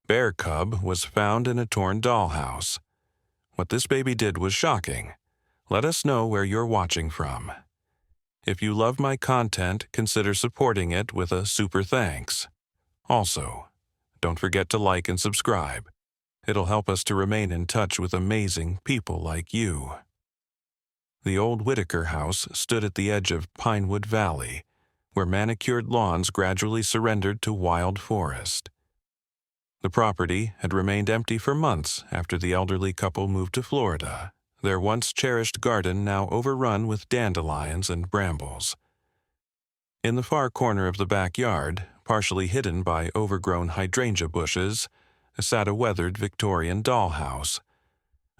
bear cub was found in a torn dollhouse. What this baby did was shocking. Let us know where you're watching from. If you love my content, consider supporting it with a super thanks. Also, don't forget to like and subscribe. It'll help us to remain in touch with amazing people like you. The old Whitaker house stood at the edge of Pinewood Valley, where manicured lawns gradually surrendered to wild forest. The property had remained empty for months after the elderly couple moved to Florida, their once cherished garden now overrun with dandelions and brambles. In the far corner of the backyard, partially hidden by overgrown hydrangea bushes, sat a weathered Victorian dollhouse,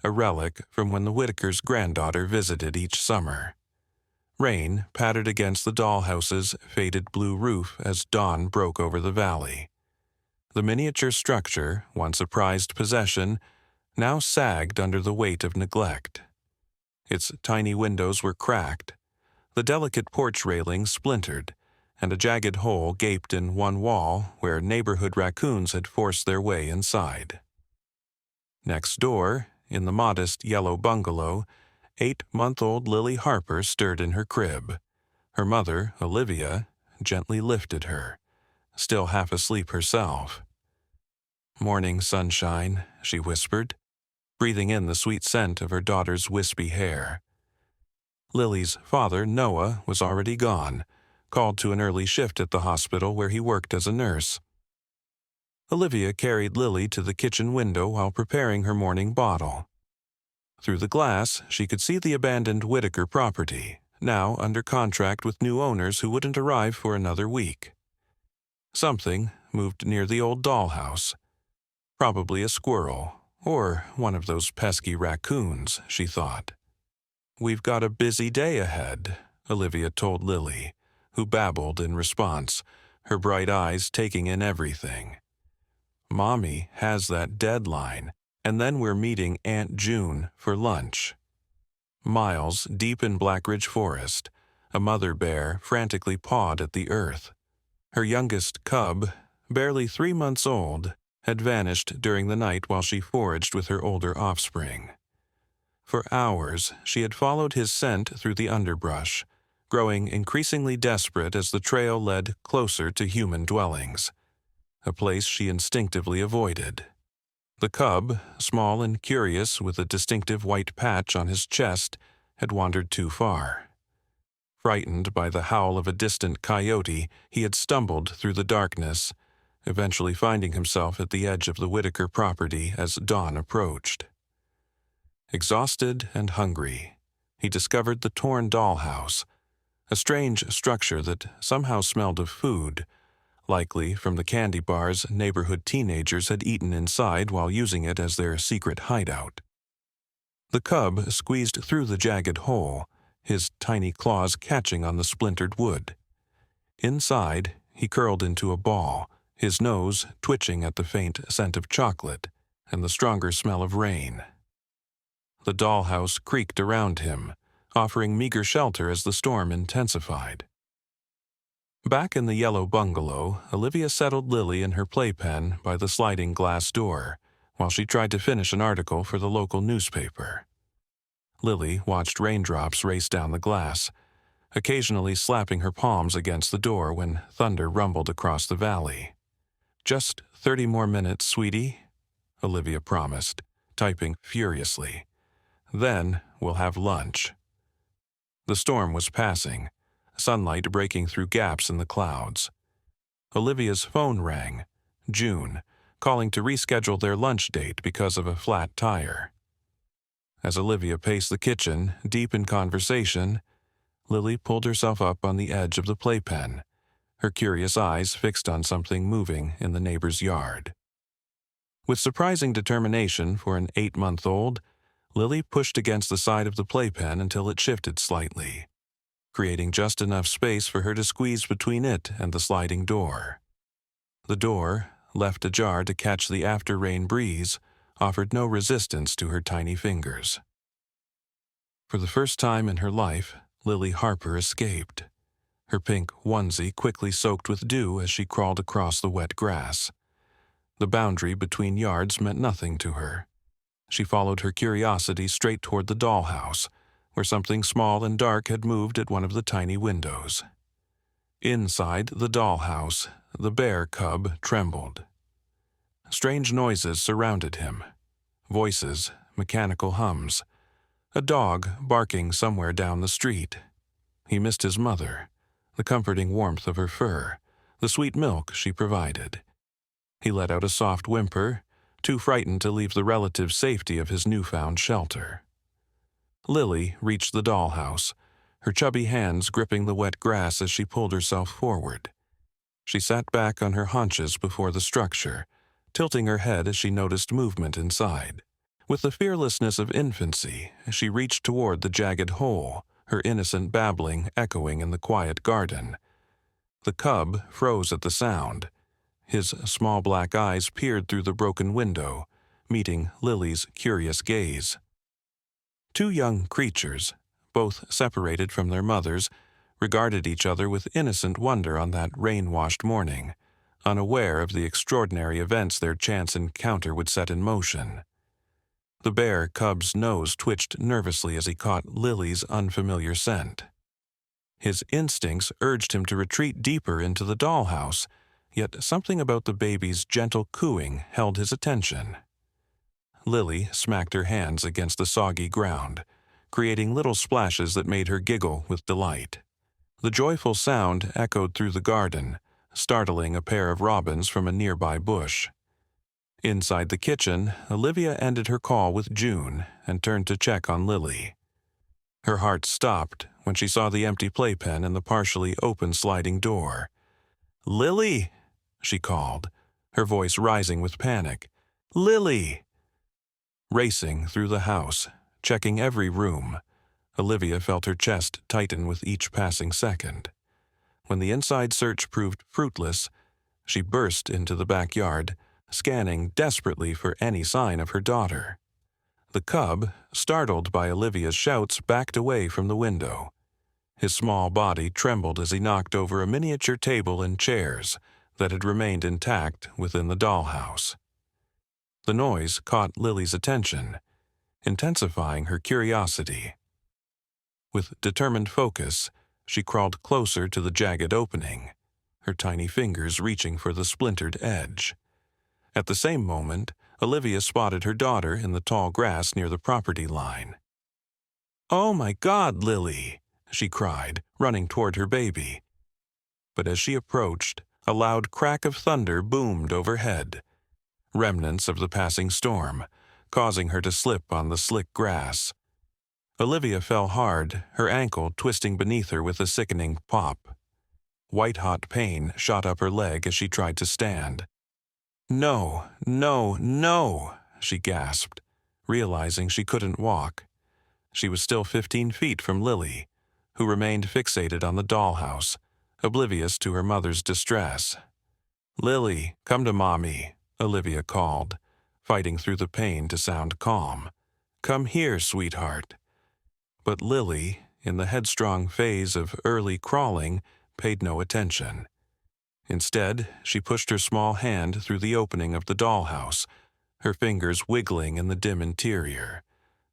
a relic from when the Whitakers' granddaughter visited each summer. Rain pattered against the dollhouse's faded blue roof as dawn broke over the valley. The miniature structure, once a prized possession, now sagged under the weight of neglect. Its tiny windows were cracked, the delicate porch railing splintered, and a jagged hole gaped in one wall where neighborhood raccoons had forced their way inside. Next door, in the modest yellow bungalow, 8-month-old Lily Harper stirred in her crib. Her mother, Olivia, gently lifted her, still half asleep herself. "Morning sunshine," she whispered, breathing in the sweet scent of her daughter's wispy hair. Lily's father, Noah, was already gone, called to an early shift at the hospital where he worked as a nurse. Olivia carried Lily to the kitchen window while preparing her morning bottle. Through the glass, she could see the abandoned Whitaker property, now under contract with new owners who wouldn't arrive for another week. Something moved near the old dollhouse. Probably a squirrel, or one of those pesky raccoons, she thought. "We've got a busy day ahead," Olivia told Lily, who babbled in response, her bright eyes taking in everything. "Mommy has that deadline, and then we're meeting Aunt June for lunch." Miles deep in Blackridge Forest, a mother bear frantically pawed at the earth. Her youngest cub, barely 3 months old, had vanished during the night while she foraged with her older offspring. For hours, she had followed his scent through the underbrush, growing increasingly desperate as the trail led closer to human dwellings, a place she instinctively avoided. The cub, small and curious with a distinctive white patch on his chest, had wandered too far. Frightened by the howl of a distant coyote, he had stumbled through the darkness, eventually finding himself at the edge of the Whitaker property as dawn approached. Exhausted and hungry, he discovered the torn dollhouse, a strange structure that somehow smelled of food, likely from the candy bars neighborhood teenagers had eaten inside while using it as their secret hideout. The cub squeezed through the jagged hole, his tiny claws catching on the splintered wood. Inside, he curled into a ball, his nose twitching at the faint scent of chocolate and the stronger smell of rain. The dollhouse creaked around him, offering meager shelter as the storm intensified. Back in the yellow bungalow, Olivia settled Lily in her playpen by the sliding glass door while she tried to finish an article for the local newspaper. Lily watched raindrops race down the glass, occasionally slapping her palms against the door when thunder rumbled across the valley. "Just 30 more minutes, sweetie," Olivia promised, typing furiously. "Then we'll have lunch." The storm was passing, sunlight breaking through gaps in the clouds. Olivia's phone rang, June, calling to reschedule their lunch date because of a flat tire. As Olivia paced the kitchen, deep in conversation, Lily pulled herself up on the edge of the playpen, her curious eyes fixed on something moving in the neighbor's yard. With surprising determination for an 8-month-old, Lily pushed against the side of the playpen until it shifted slightly, creating just enough space for her to squeeze between it and the sliding door. The door, left ajar to catch the after-rain breeze, offered no resistance to her tiny fingers. For the first time in her life, Lily Harper escaped. Her pink onesie quickly soaked with dew as she crawled across the wet grass. The boundary between yards meant nothing to her. She followed her curiosity straight toward the dollhouse, where something small and dark had moved at one of the tiny windows. Inside the dollhouse, the bear cub trembled. Strange noises surrounded him. Voices, mechanical hums. A dog barking somewhere down the street. He missed his mother, the comforting warmth of her fur, the sweet milk she provided. He let out a soft whimper, too frightened to leave the relative safety of his newfound shelter. Lily reached the dollhouse, her chubby hands gripping the wet grass as she pulled herself forward. She sat back on her haunches before the structure, tilting her head as she noticed movement inside. With the fearlessness of infancy, she reached toward the jagged hole, her innocent babbling echoing in the quiet garden. The cub froze at the sound. His small black eyes peered through the broken window, meeting Lily's curious gaze. Two young creatures, both separated from their mothers, regarded each other with innocent wonder on that rain-washed morning, unaware of the extraordinary events their chance encounter would set in motion. The bear cub's nose twitched nervously as he caught Lily's unfamiliar scent. His instincts urged him to retreat deeper into the dollhouse, yet something about the baby's gentle cooing held his attention. Lily smacked her hands against the soggy ground, creating little splashes that made her giggle with delight. The joyful sound echoed through the garden, startling a pair of robins from a nearby bush. Inside the kitchen, Olivia ended her call with June and turned to check on Lily. Her heart stopped when she saw the empty playpen and the partially open sliding door. "Lily!" she called, her voice rising with panic. "Lily!" Racing through the house, checking every room, Olivia felt her chest tighten with each passing second. When the inside search proved fruitless, she burst into the backyard, scanning desperately for any sign of her daughter. The cub, startled by Olivia's shouts, backed away from the window. His small body trembled as he knocked over a miniature table and chairs that had remained intact within the dollhouse. The noise caught Lily's attention, intensifying her curiosity. With determined focus, she crawled closer to the jagged opening, her tiny fingers reaching for the splintered edge. At the same moment, Olivia spotted her daughter in the tall grass near the property line. "Oh my God, Lily!" she cried, running toward her baby. But as she approached, a loud crack of thunder boomed overhead, remnants of the passing storm, causing her to slip on the slick grass. Olivia fell hard, her ankle twisting beneath her with a sickening pop. White-hot pain shot up her leg as she tried to stand. "No, no, no!" she gasped, realizing she couldn't walk. She was still 15 feet from Lily, who remained fixated on the dollhouse, oblivious to her mother's distress. "Lily, come to Mommy," Olivia called, fighting through the pain to sound calm. "Come here, sweetheart." But Lily, in the headstrong phase of early crawling, paid no attention. Instead, she pushed her small hand through the opening of the dollhouse, her fingers wiggling in the dim interior.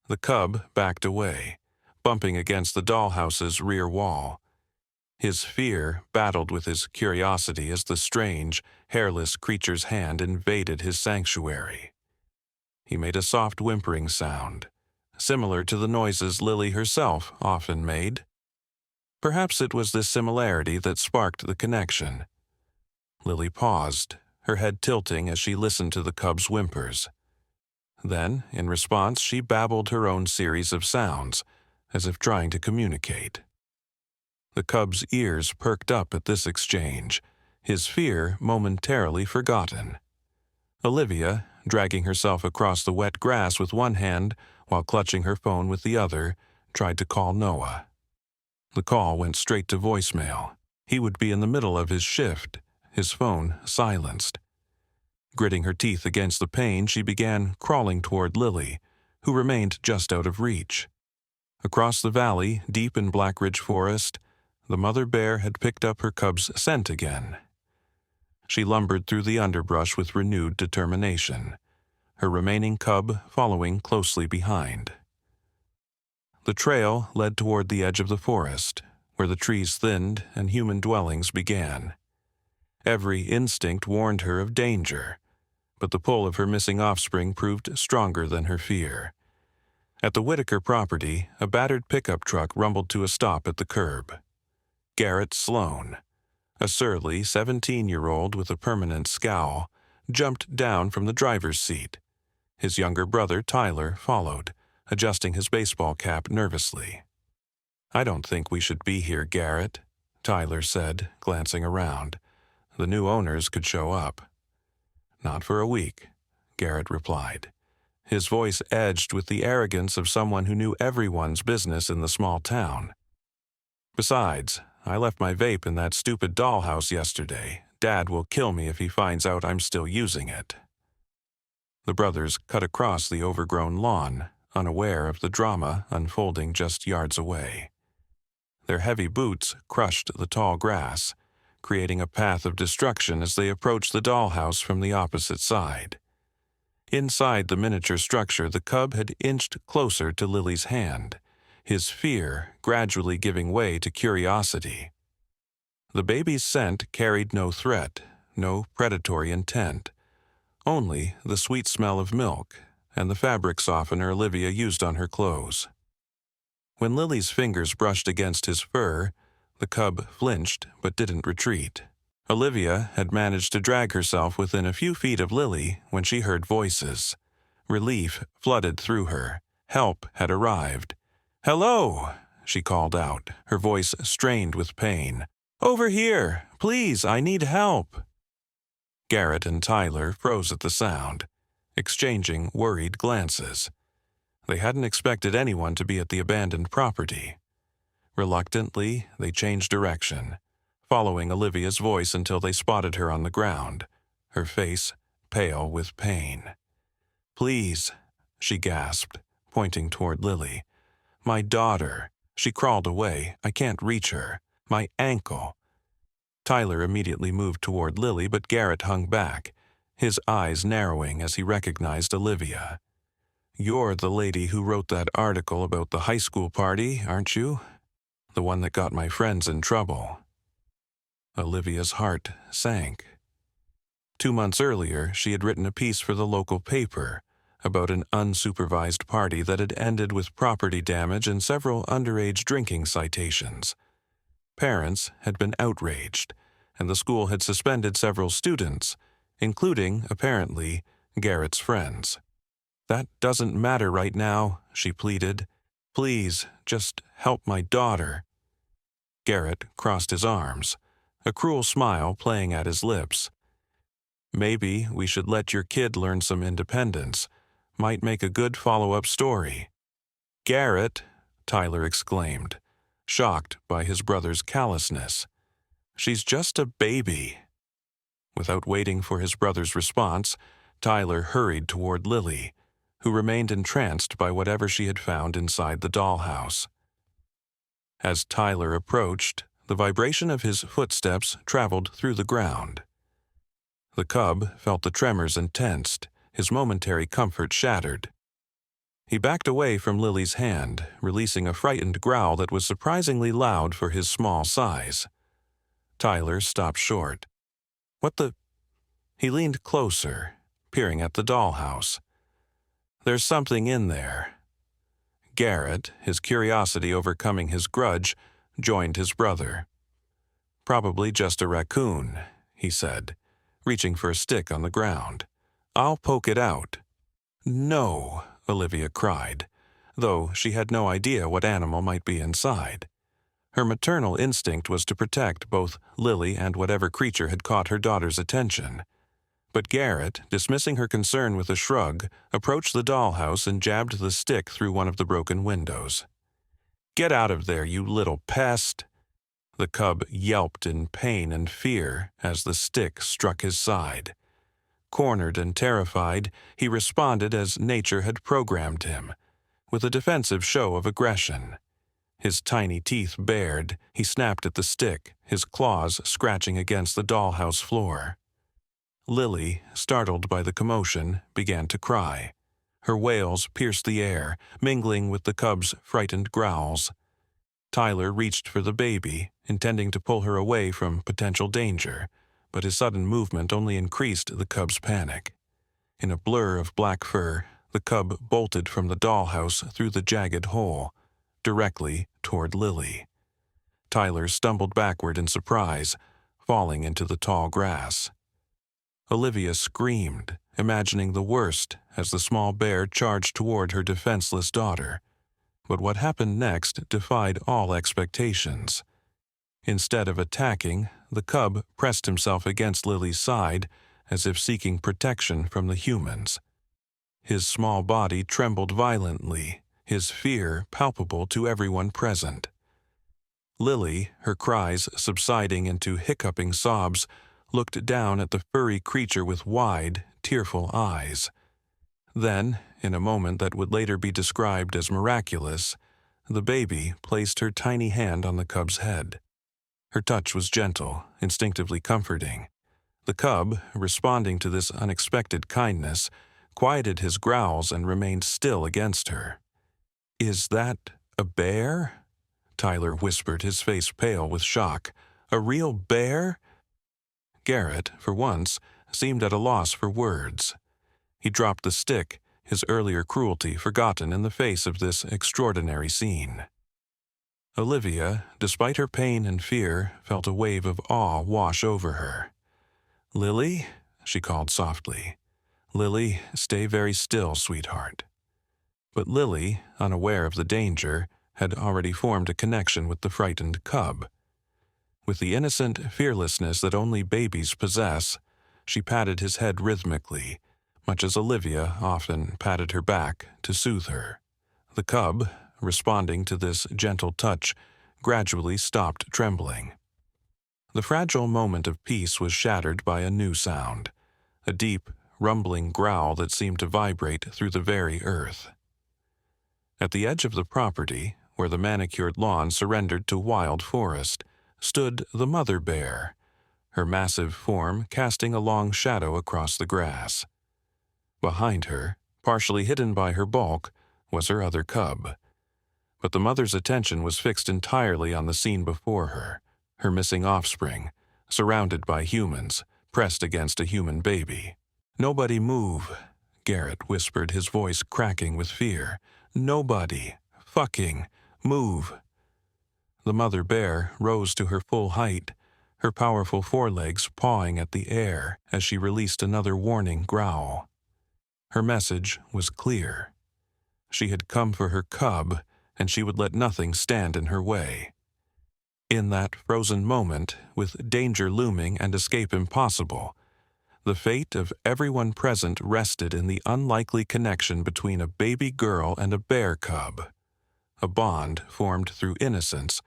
The cub backed away, bumping against the dollhouse's rear wall. His fear battled with his curiosity as the strange, hairless creature's hand invaded his sanctuary. He made a soft whimpering sound, similar to the noises Lily herself often made. Perhaps it was this similarity that sparked the connection. Lily paused, her head tilting as she listened to the cub's whimpers. Then, in response, she babbled her own series of sounds, as if trying to communicate. The cub's ears perked up at this exchange, his fear momentarily forgotten. Olivia, dragging herself across the wet grass with one hand while clutching her phone with the other, tried to call Noah. The call went straight to voicemail. He would be in the middle of his shift, his phone silenced. Gritting her teeth against the pain, she began crawling toward Lily, who remained just out of reach. Across the valley, deep in Blackridge Forest, the mother bear had picked up her cub's scent again. She lumbered through the underbrush with renewed determination, her remaining cub following closely behind. The trail led toward the edge of the forest, where the trees thinned and human dwellings began. Every instinct warned her of danger, but the pull of her missing offspring proved stronger than her fear. At the Whitaker property, a battered pickup truck rumbled to a stop at the curb. Garrett Sloan, a surly 17-year-old with a permanent scowl, jumped down from the driver's seat. His younger brother, Tyler, followed, adjusting his baseball cap nervously. "I don't think we should be here, Garrett," Tyler said, glancing around. "The new owners could show up." "Not for a week," Garrett replied. His voice edged with the arrogance of someone who knew everyone's business in the small town. "Besides, I left my vape in that stupid dollhouse yesterday. Dad will kill me if he finds out I'm still using it." The brothers cut across the overgrown lawn, unaware of the drama unfolding just yards away. Their heavy boots crushed the tall grass, creating a path of destruction as they approached the dollhouse from the opposite side. Inside the miniature structure, the cub had inched closer to Lily's hand, his fear gradually giving way to curiosity. The baby's scent carried no threat, no predatory intent, only the sweet smell of milk and the fabric softener Olivia used on her clothes. When Lily's fingers brushed against his fur, the cub flinched but didn't retreat. Olivia had managed to drag herself within a few feet of Lily when she heard voices. Relief flooded through her. Help had arrived. "Hello," she called out, her voice strained with pain. "Over here! Please, I need help!" Garrett and Tyler froze at the sound, exchanging worried glances. They hadn't expected anyone to be at the abandoned property. Reluctantly, they changed direction, following Olivia's voice until they spotted her on the ground, her face pale with pain. "Please," she gasped, pointing toward Lily. "My daughter. She crawled away. I can't reach her. My ankle." Tyler immediately moved toward Lily, but Garrett hung back, his eyes narrowing as he recognized Olivia. "You're the lady who wrote that article about the high school party, aren't you? The one that got my friends in trouble." Olivia's heart sank. 2 months earlier, she had written a piece for the local paper about an unsupervised party that had ended with property damage and several underage drinking citations. Parents had been outraged, and the school had suspended several students, including, apparently, Garrett's friends. "That doesn't matter right now," she pleaded. "Please, just help my daughter." Garrett crossed his arms, a cruel smile playing at his lips. "Maybe we should let your kid learn some independence. Might make a good follow-up story." "Garrett," Tyler exclaimed, shocked by his brother's callousness. "She's just a baby." Without waiting for his brother's response, Tyler hurried toward Lily, who remained entranced by whatever she had found inside the dollhouse. As Tyler approached, the vibration of his footsteps traveled through the ground. The cub felt the tremors and tensed, his momentary comfort shattered. He backed away from Lily's hand, releasing a frightened growl that was surprisingly loud for his small size. Tyler stopped short. "What the—" He leaned closer, peering at the dollhouse. "There's something in there." Garrett, his curiosity overcoming his grudge, joined his brother. "Probably just a raccoon," he said, reaching for a stick on the ground. "I'll poke it out." "No," Olivia cried, though she had no idea what animal might be inside. Her maternal instinct was to protect both Lily and whatever creature had caught her daughter's attention. But Garrett, dismissing her concern with a shrug, approached the dollhouse and jabbed the stick through one of the broken windows. "Get out of there, you little pest!" The cub yelped in pain and fear as the stick struck his side. Cornered and terrified, he responded as nature had programmed him, with a defensive show of aggression. His tiny teeth bared, he snapped at the stick, his claws scratching against the dollhouse floor. Lily, startled by the commotion, began to cry. Her wails pierced the air, mingling with the cub's frightened growls. Tyler reached for the baby, intending to pull her away from potential danger, but his sudden movement only increased the cub's panic. In a blur of black fur, the cub bolted from the dollhouse through the jagged hole, directly toward Lily. Tyler stumbled backward in surprise, falling into the tall grass. Olivia screamed, imagining the worst as the small bear charged toward her defenseless daughter. But what happened next defied all expectations. Instead of attacking, the cub pressed himself against Lily's side as if seeking protection from the humans. His small body trembled violently, his fear palpable to everyone present. Lily, her cries subsiding into hiccuping sobs, looked down at the furry creature with wide, tearful eyes. Then, in a moment that would later be described as miraculous, the baby placed her tiny hand on the cub's head. Her touch was gentle, instinctively comforting. The cub, responding to this unexpected kindness, quieted his growls and remained still against her. "Is that a bear?" Tyler whispered, his face pale with shock. "A real bear?" Garrett, for once, seemed at a loss for words. He dropped the stick, his earlier cruelty forgotten in the face of this extraordinary scene. Olivia, despite her pain and fear, felt a wave of awe wash over her. "Lily?" she called softly. "Lily, stay very still, sweetheart." But Lily, unaware of the danger, had already formed a connection with the frightened cub. With the innocent fearlessness that only babies possess, she patted his head rhythmically, much as Olivia often patted her back to soothe her. The cub, responding to this gentle touch, gradually stopped trembling. The fragile moment of peace was shattered by a new sound, a deep, rumbling growl that seemed to vibrate through the very earth. At the edge of the property, where the manicured lawn surrendered to wild forest, stood the mother bear, her massive form casting a long shadow across the grass. Behind her, partially hidden by her bulk, was her other cub. But the mother's attention was fixed entirely on the scene before her, her missing offspring, surrounded by humans, pressed against a human baby. "Nobody move," Garrett whispered, his voice cracking with fear. "Nobody fucking move." The mother bear rose to her full height, her powerful forelegs pawing at the air as she released another warning growl. Her message was clear. She had come for her cub, and she would let nothing stand in her way. In that frozen moment, with danger looming and escape impossible, the fate of everyone present rested in the unlikely connection between a baby girl and a bear cub, a bond formed through innocence,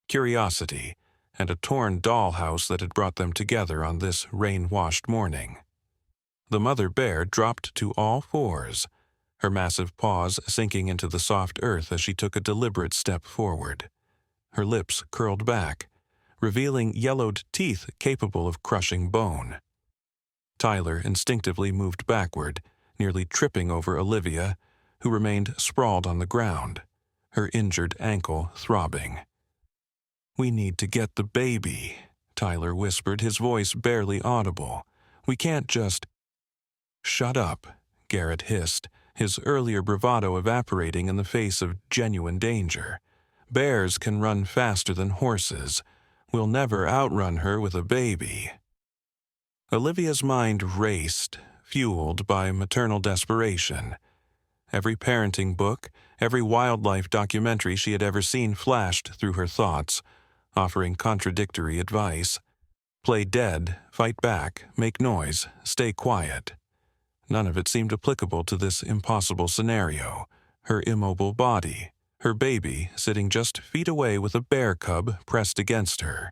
curiosity, and a torn dollhouse that had brought them together on this rain-washed morning. The mother bear dropped to all fours, her massive paws sinking into the soft earth as she took a deliberate step forward. Her lips curled back, revealing yellowed teeth capable of crushing bone. Tyler instinctively moved backward, nearly tripping over Olivia, who remained sprawled on the ground, her injured ankle throbbing. "We need to get the baby," Tyler whispered, his voice barely audible. "We can't just—" "Shut up," Garrett hissed, his earlier bravado evaporating in the face of genuine danger. "Bears can run faster than horses. We'll never outrun her with a baby." Olivia's mind raced, fueled by maternal desperation. Every parenting book, every wildlife documentary she had ever seen flashed through her thoughts, offering contradictory advice. Play dead, fight back, make noise, stay quiet. None of it seemed applicable to this impossible scenario. Her immobile body, her baby sitting just feet away with a bear cub pressed against her,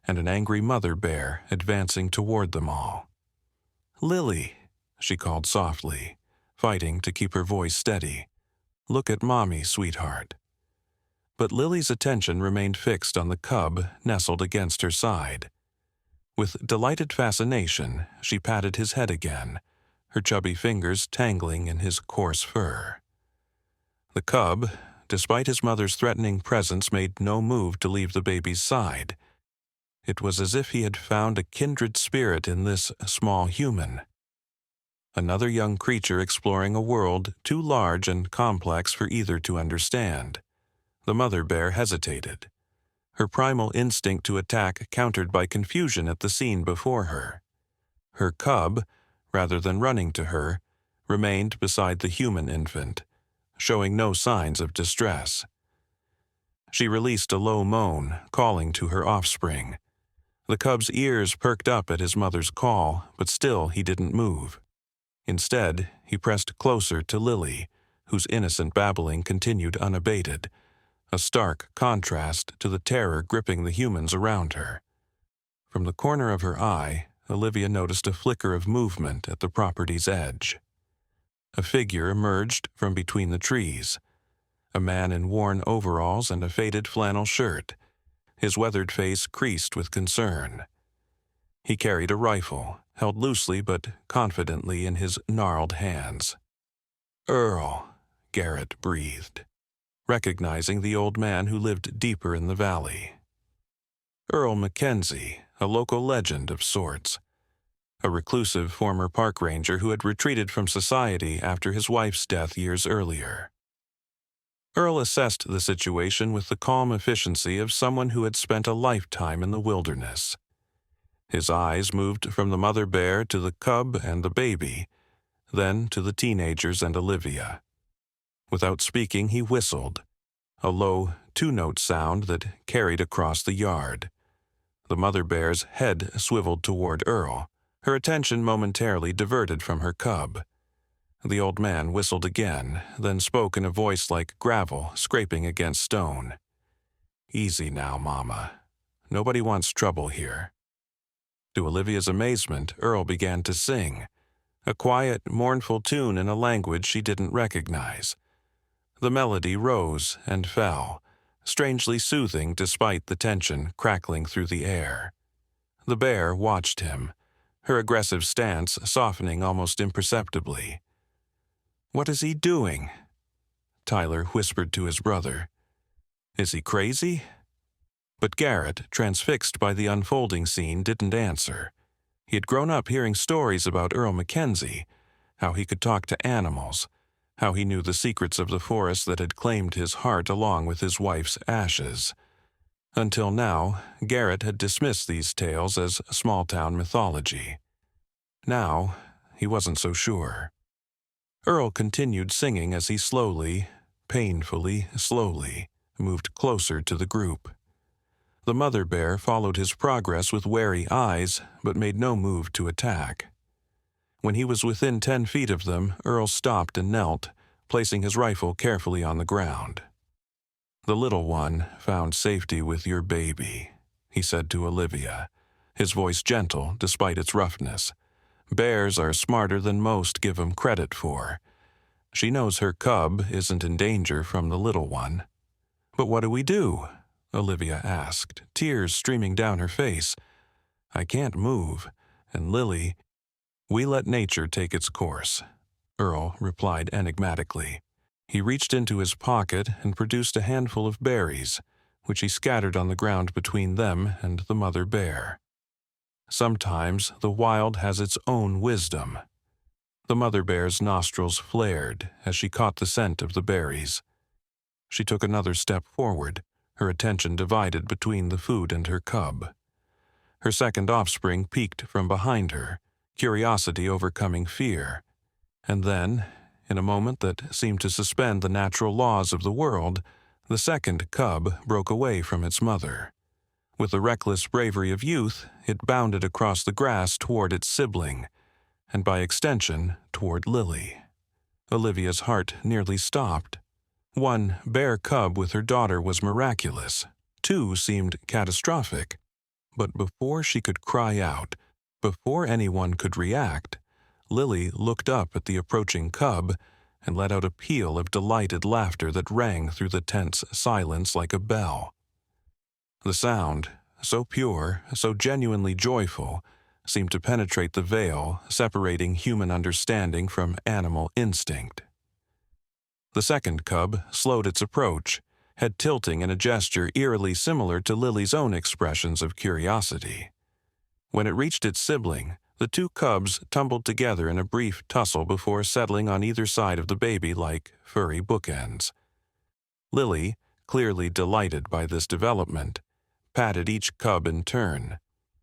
and an angry mother bear advancing toward them all. "Lily," she called softly, fighting to keep her voice steady. "Look at Mommy, sweetheart." But Lily's attention remained fixed on the cub nestled against her side. With delighted fascination, she patted his head again, her chubby fingers tangling in his coarse fur. The cub, despite his mother's threatening presence, made no move to leave the baby's side. It was as if he had found a kindred spirit in this small human. Another young creature exploring a world too large and complex for either to understand. The mother bear hesitated, her primal instinct to attack countered by confusion at the scene before her. Her cub, rather than running to her, remained beside the human infant, showing no signs of distress. She released a low moan, calling to her offspring. The cub's ears perked up at his mother's call, but still he didn't move. Instead, he pressed closer to Lily, whose innocent babbling continued unabated, a stark contrast to the terror gripping the humans around her. From the corner of her eye, Olivia noticed a flicker of movement at the property's edge. A figure emerged from between the trees, a man in worn overalls and a faded flannel shirt, his weathered face creased with concern. He carried a rifle, held loosely but confidently in his gnarled hands. "Earl," Garrett breathed, recognizing the old man who lived deeper in the valley. Earl Mackenzie, a local legend of sorts. A reclusive former park ranger who had retreated from society after his wife's death years earlier. Earl assessed the situation with the calm efficiency of someone who had spent a lifetime in the wilderness. His eyes moved from the mother bear to the cub and the baby, then to the teenagers and Olivia. Without speaking, he whistled, a low, two-note sound that carried across the yard. The mother bear's head swiveled toward Earl, her attention momentarily diverted from her cub. The old man whistled again, then spoke in a voice like gravel scraping against stone. "Easy now, Mama. Nobody wants trouble here." To Olivia's amazement, Earl began to sing, a quiet, mournful tune in a language she didn't recognize. The melody rose and fell, strangely soothing despite the tension crackling through the air. The bear watched him, her aggressive stance softening almost imperceptibly. "What is he doing?" Tyler whispered to his brother. "Is he crazy?" But Garrett, transfixed by the unfolding scene, didn't answer. He had grown up hearing stories about Earl Mackenzie, how he could talk to animals, how he knew the secrets of the forest that had claimed his heart along with his wife's ashes. Until now, Garrett had dismissed these tales as small-town mythology. Now, he wasn't so sure. Earl continued singing as he slowly, painfully slowly, moved closer to the group. The mother bear followed his progress with wary eyes, but made no move to attack. When he was within 10 feet of them, Earl stopped and knelt, placing his rifle carefully on the ground. "The little one found safety with your baby," he said to Olivia, his voice gentle despite its roughness. "Bears are smarter than most give 'em credit for. She knows her cub isn't in danger from the little one." "But what do we do?" Olivia asked, tears streaming down her face. "I can't move, and Lily—" "We let nature take its course," Earl replied enigmatically. He reached into his pocket and produced a handful of berries, which he scattered on the ground between them and the mother bear. "Sometimes the wild has its own wisdom." The mother bear's nostrils flared as she caught the scent of the berries. She took another step forward, her attention divided between the food and her cub. Her second offspring peeked from behind her, curiosity overcoming fear. And then, in a moment that seemed to suspend the natural laws of the world, the second cub broke away from its mother. With the reckless bravery of youth, it bounded across the grass toward its sibling, and by extension, toward Lily. Olivia's heart nearly stopped. One bear cub with her daughter was miraculous. 2 seemed catastrophic. But before she could cry out, before anyone could react, Lily looked up at the approaching cub and let out a peal of delighted laughter that rang through the tense silence like a bell. The sound, so pure, so genuinely joyful, seemed to penetrate the veil separating human understanding from animal instinct. The second cub slowed its approach, head tilting in a gesture eerily similar to Lily's own expressions of curiosity. When it reached its sibling, the two cubs tumbled together in a brief tussle before settling on either side of the baby like furry bookends. Lily, clearly delighted by this development, patted each cub in turn,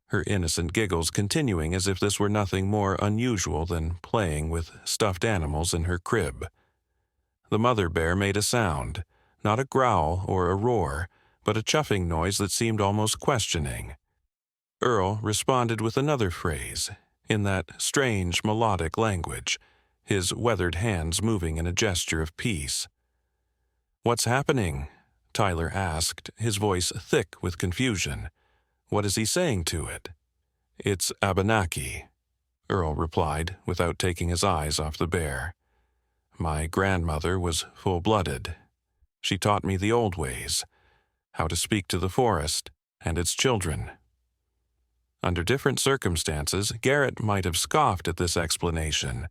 her innocent giggles continuing as if this were nothing more unusual than playing with stuffed animals in her crib. The mother bear made a sound, not a growl or a roar, but a chuffing noise that seemed almost questioning. Earl responded with another phrase, in that strange melodic language, his weathered hands moving in a gesture of peace. "What's happening?" Tyler asked, his voice thick with confusion. "What is he saying to it?" "It's Abenaki," Earl replied, without taking his eyes off the bear. "My grandmother was full-blooded. She taught me the old ways, how to speak to the forest and its children." Under different circumstances, Garrett might have scoffed at this explanation,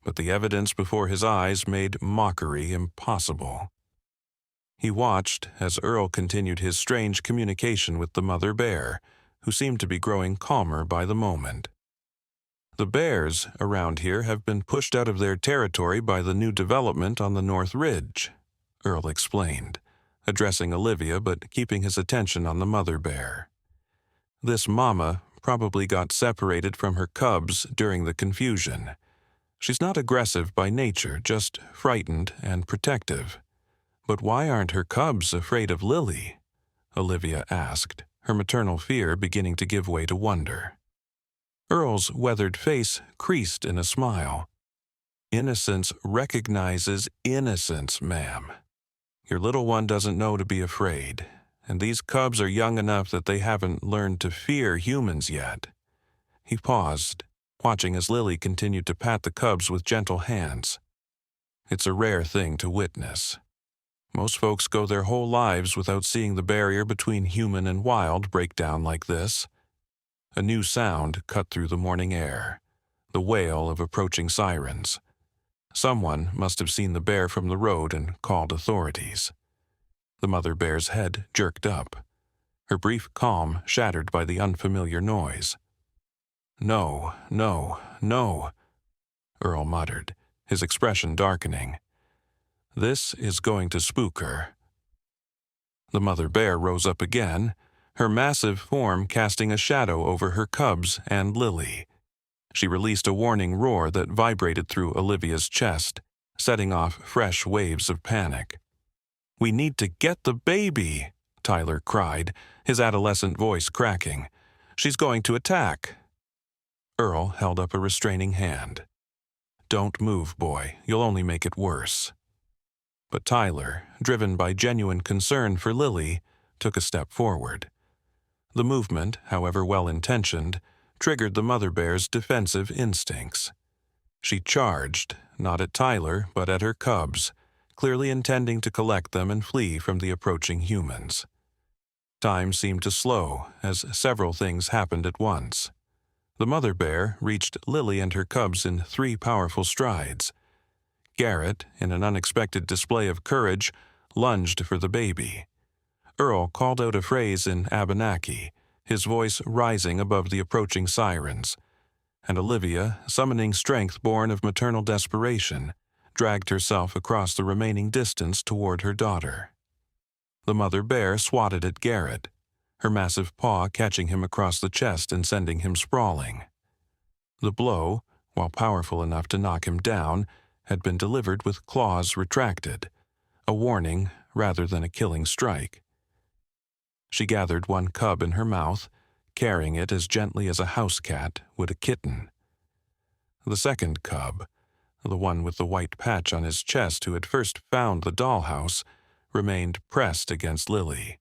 but the evidence before his eyes made mockery impossible. He watched as Earl continued his strange communication with the mother bear, who seemed to be growing calmer by the moment. "The bears around here have been pushed out of their territory by the new development on the North Ridge," Earl explained, addressing Olivia but keeping his attention on the mother bear. "This mama probably got separated from her cubs during the confusion. She's not aggressive by nature, just frightened and protective. But why aren't her cubs afraid of Lily?" Olivia asked, her maternal fear beginning to give way to wonder. Earl's weathered face creased in a smile. "Innocence recognizes innocence, ma'am. Your little one doesn't know to be afraid, and these cubs are young enough that they haven't learned to fear humans yet." He paused, watching as Lily continued to pat the cubs with gentle hands. It's a rare thing to witness. Most folks go their whole lives without seeing the barrier between human and wild break down like this. A new sound cut through the morning air, the wail of approaching sirens. Someone must have seen the bear from the road and called authorities. The mother bear's head jerked up, her brief calm shattered by the unfamiliar noise. "No, no, no," Earl muttered, his expression darkening. "This is going to spook her." The mother bear rose up again, her massive form casting a shadow over her cubs and Lily. She released a warning roar that vibrated through Olivia's chest, setting off fresh waves of panic. "We need to get the baby," Tyler cried, his adolescent voice cracking. "She's going to attack." Earl held up a restraining hand. "Don't move, boy. You'll only make it worse." But Tyler, driven by genuine concern for Lily, took a step forward. The movement, however well-intentioned, triggered the mother bear's defensive instincts. She charged, not at Tyler, but at her cubs, clearly intending to collect them and flee from the approaching humans. Time seemed to slow as several things happened at once. The mother bear reached Lily and her cubs in 3 powerful strides. Garrett, in an unexpected display of courage, lunged for the baby. Earl called out a phrase in Abenaki, his voice rising above the approaching sirens, and Olivia, summoning strength born of maternal desperation, dragged herself across the remaining distance toward her daughter. The mother bear swatted at Garrett, her massive paw catching him across the chest and sending him sprawling. The blow, while powerful enough to knock him down, had been delivered with claws retracted, a warning rather than a killing strike. She gathered one cub in her mouth, carrying it as gently as a house cat would a kitten. The second cub, the one with the white patch on his chest who had first found the dollhouse, remained pressed against Lily.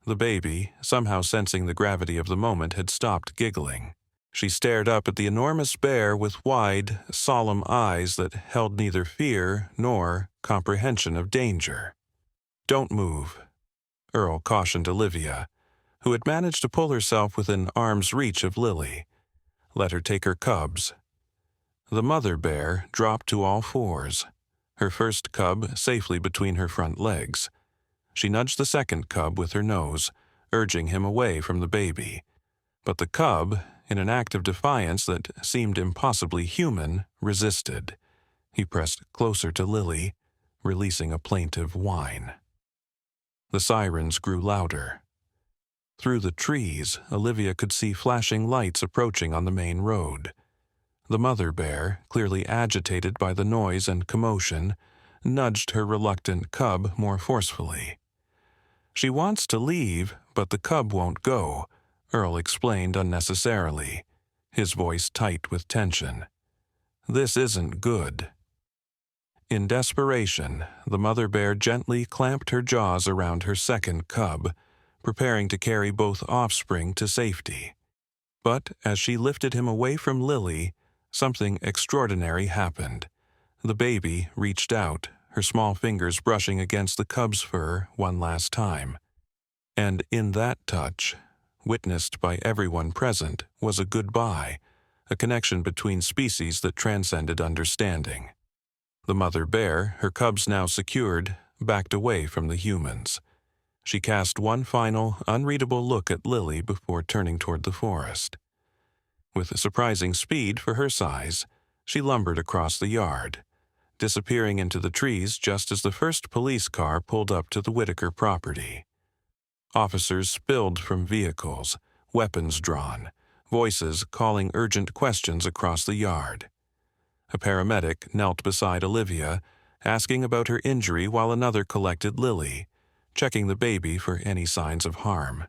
The baby, somehow sensing the gravity of the moment, had stopped giggling. She stared up at the enormous bear with wide, solemn eyes that held neither fear nor comprehension of danger. "Don't move," Earl cautioned Olivia, who had managed to pull herself within arm's reach of Lily, let her take her cubs. The mother bear dropped to all fours, her first cub safely between her front legs. She nudged the second cub with her nose, urging him away from the baby. But the cub, in an act of defiance that seemed impossibly human, resisted. He pressed closer to Lily, releasing a plaintive whine. The sirens grew louder. Through the trees, Olivia could see flashing lights approaching on the main road. The mother bear, clearly agitated by the noise and commotion, nudged her reluctant cub more forcefully. "She wants to leave, but the cub won't go," Earl explained unnecessarily, his voice tight with tension. "This isn't good." In desperation, the mother bear gently clamped her jaws around her second cub, preparing to carry both offspring to safety. But as she lifted him away from Lily, something extraordinary happened. The baby reached out, her small fingers brushing against the cub's fur one last time. And in that touch, witnessed by everyone present, was a goodbye, a connection between species that transcended understanding. The mother bear, her cubs now secured, backed away from the humans. She cast one final, unreadable look at Lily before turning toward the forest. With surprising speed for her size, she lumbered across the yard, disappearing into the trees just as the first police car pulled up to the Whitaker property. Officers spilled from vehicles, weapons drawn, voices calling urgent questions across the yard. A paramedic knelt beside Olivia, asking about her injury while another collected Lily, checking the baby for any signs of harm.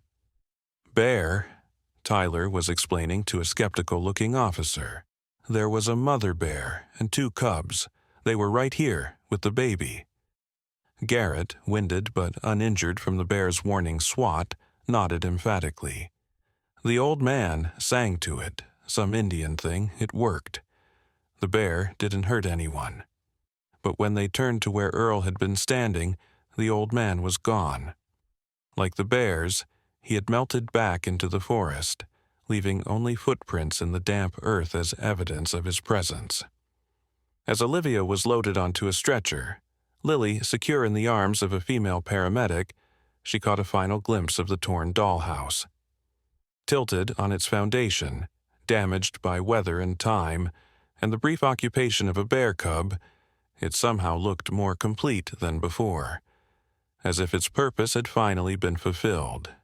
"Bear," Tyler was explaining to a skeptical-looking officer. "There was a mother bear and 2 cubs. They were right here, with the baby." Garrett, winded but uninjured from the bear's warning swat, nodded emphatically. The old man sang to it, some Indian thing. It worked. The bear didn't hurt anyone. But when they turned to where Earl had been standing, the old man was gone. Like the bears, he had melted back into the forest, leaving only footprints in the damp earth as evidence of his presence. As Olivia was loaded onto a stretcher, Lily secure in the arms of a female paramedic, she caught a final glimpse of the torn dollhouse. Tilted on its foundation, damaged by weather and time, and the brief occupation of a bear cub, it somehow looked more complete than before, as if its purpose had finally been fulfilled.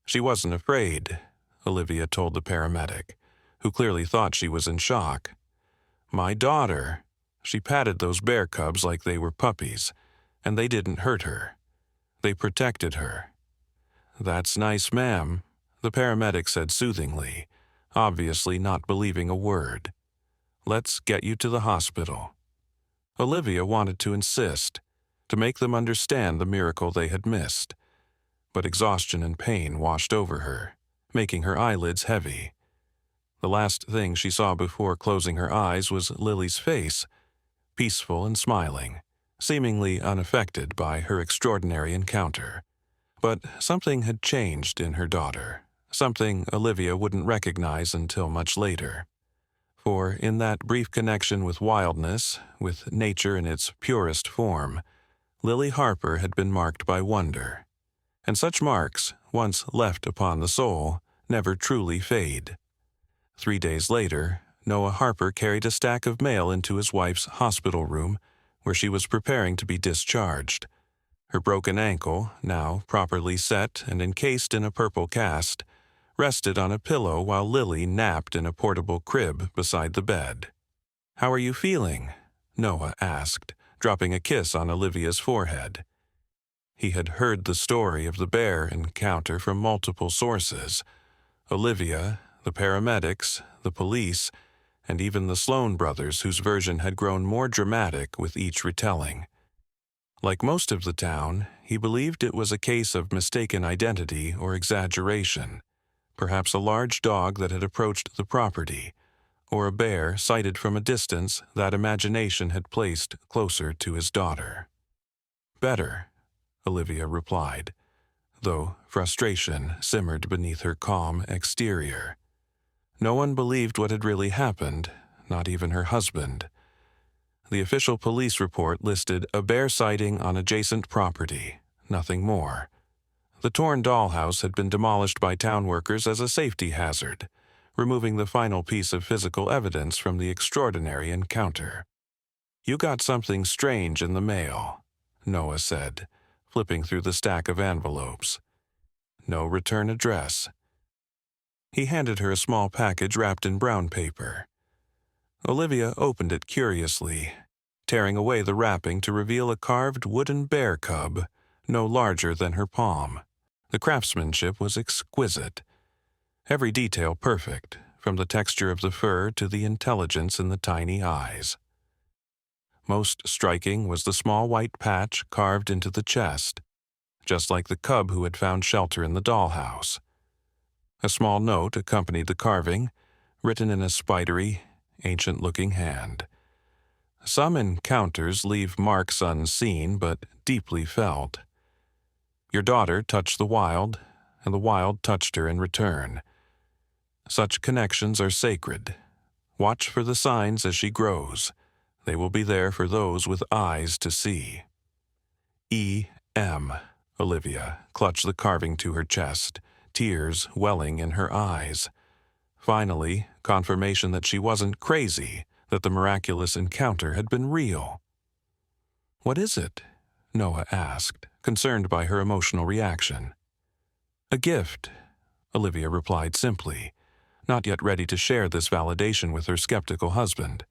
She wasn't afraid, Olivia told the paramedic, who clearly thought she was in shock. "My daughter. She patted those bear cubs like they were puppies, and they didn't hurt her. They protected her." "That's nice, ma'am," the paramedic said soothingly, obviously not believing a word. "Let's get you to the hospital." Olivia wanted to insist, to make them understand the miracle they had missed, but exhaustion and pain washed over her, making her eyelids heavy. The last thing she saw before closing her eyes was Lily's face, peaceful and smiling, seemingly unaffected by her extraordinary encounter. But something had changed in her daughter, something Olivia wouldn't recognize until much later. For in that brief connection with wildness, with nature in its purest form, Lily Harper had been marked by wonder. And such marks, once left upon the soul, never truly fade. 3 days later, Noah Harper carried a stack of mail into his wife's hospital room, where she was preparing to be discharged. Her broken ankle, now properly set and encased in a purple cast, rested on a pillow while Lily napped in a portable crib beside the bed. "How are you feeling?" Noah asked, dropping a kiss on Olivia's forehead. He had heard the story of the bear encounter from multiple sources. Olivia, the paramedics, the police, and even the Sloan brothers, whose version had grown more dramatic with each retelling. Like most of the town, he believed it was a case of mistaken identity or exaggeration, perhaps a large dog that had approached the property, or a bear sighted from a distance that imagination had placed closer to his daughter. "Better," Olivia replied. though frustration simmered beneath her calm exterior. No one believed what had really happened, not even her husband. The official police report listed a bear sighting on adjacent property, nothing more. The torn dollhouse had been demolished by town workers as a safety hazard, removing the final piece of physical evidence from the extraordinary encounter. "You got something strange in the mail," Noah said, flipping through the stack of envelopes. "No return address." He handed her a small package wrapped in brown paper. Olivia opened it curiously, tearing away the wrapping to reveal a carved wooden bear cub, no larger than her palm. The craftsmanship was exquisite. Every detail perfect, from the texture of the fur to the intelligence in the tiny eyes. Most striking was the small white patch carved into the chest, just like the cub who had found shelter in the dollhouse. A small note accompanied the carving, written in a spidery, ancient-looking hand. Some encounters leave marks unseen but deeply felt. Your daughter touched the wild, and the wild touched her in return. Such connections are sacred. Watch for the signs as she grows. They will be there for those with eyes to see. E.M. Olivia clutched the carving to her chest, tears welling in her eyes. Finally, confirmation that she wasn't crazy, that the miraculous encounter had been real. "What is it?" Noah asked, concerned by her emotional reaction. "A gift," Olivia replied simply, not yet ready to share this validation with her skeptical husband.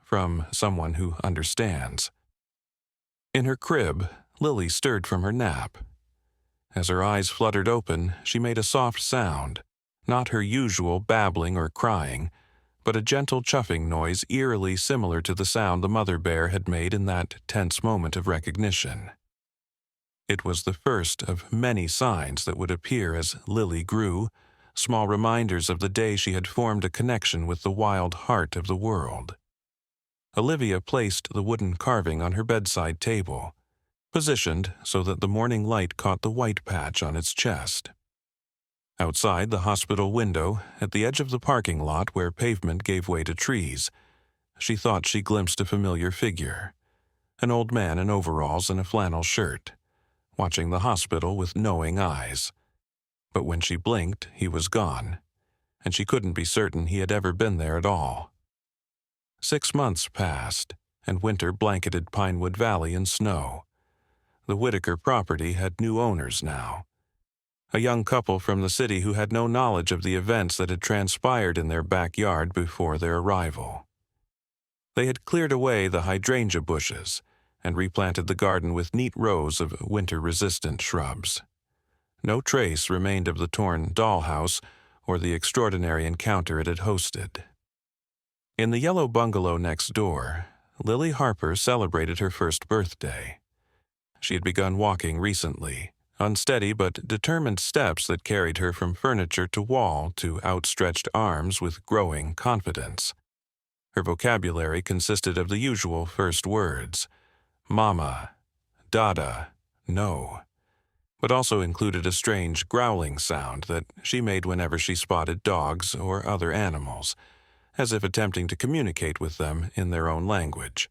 From someone who understands. In her crib, Lily stirred from her nap. As her eyes fluttered open, she made a soft sound, not her usual babbling or crying, but a gentle chuffing noise eerily similar to the sound the mother bear had made in that tense moment of recognition. It was the first of many signs that would appear as Lily grew, small reminders of the day she had formed a connection with the wild heart of the world. Olivia placed the wooden carving on her bedside table, positioned so that the morning light caught the white patch on its chest. Outside the hospital window, at the edge of the parking lot where pavement gave way to trees, she thought she glimpsed a familiar figure, an old man in overalls and a flannel shirt, watching the hospital with knowing eyes. But when she blinked, he was gone, and she couldn't be certain he had ever been there at all. 6 months passed, and winter blanketed Pinewood Valley in snow. The Whitaker property had new owners now. A young couple from the city who had no knowledge of the events that had transpired in their backyard before their arrival. They had cleared away the hydrangea bushes and replanted the garden with neat rows of winter-resistant shrubs. No trace remained of the torn dollhouse or the extraordinary encounter it had hosted. In the yellow bungalow next door, Lily Harper celebrated her first birthday. She had begun walking recently, unsteady but determined steps that carried her from furniture to wall to outstretched arms with growing confidence. Her vocabulary consisted of the usual first words, mama, dada, no, but also included a strange growling sound that she made whenever she spotted dogs or other animals, as if attempting to communicate with them in their own language.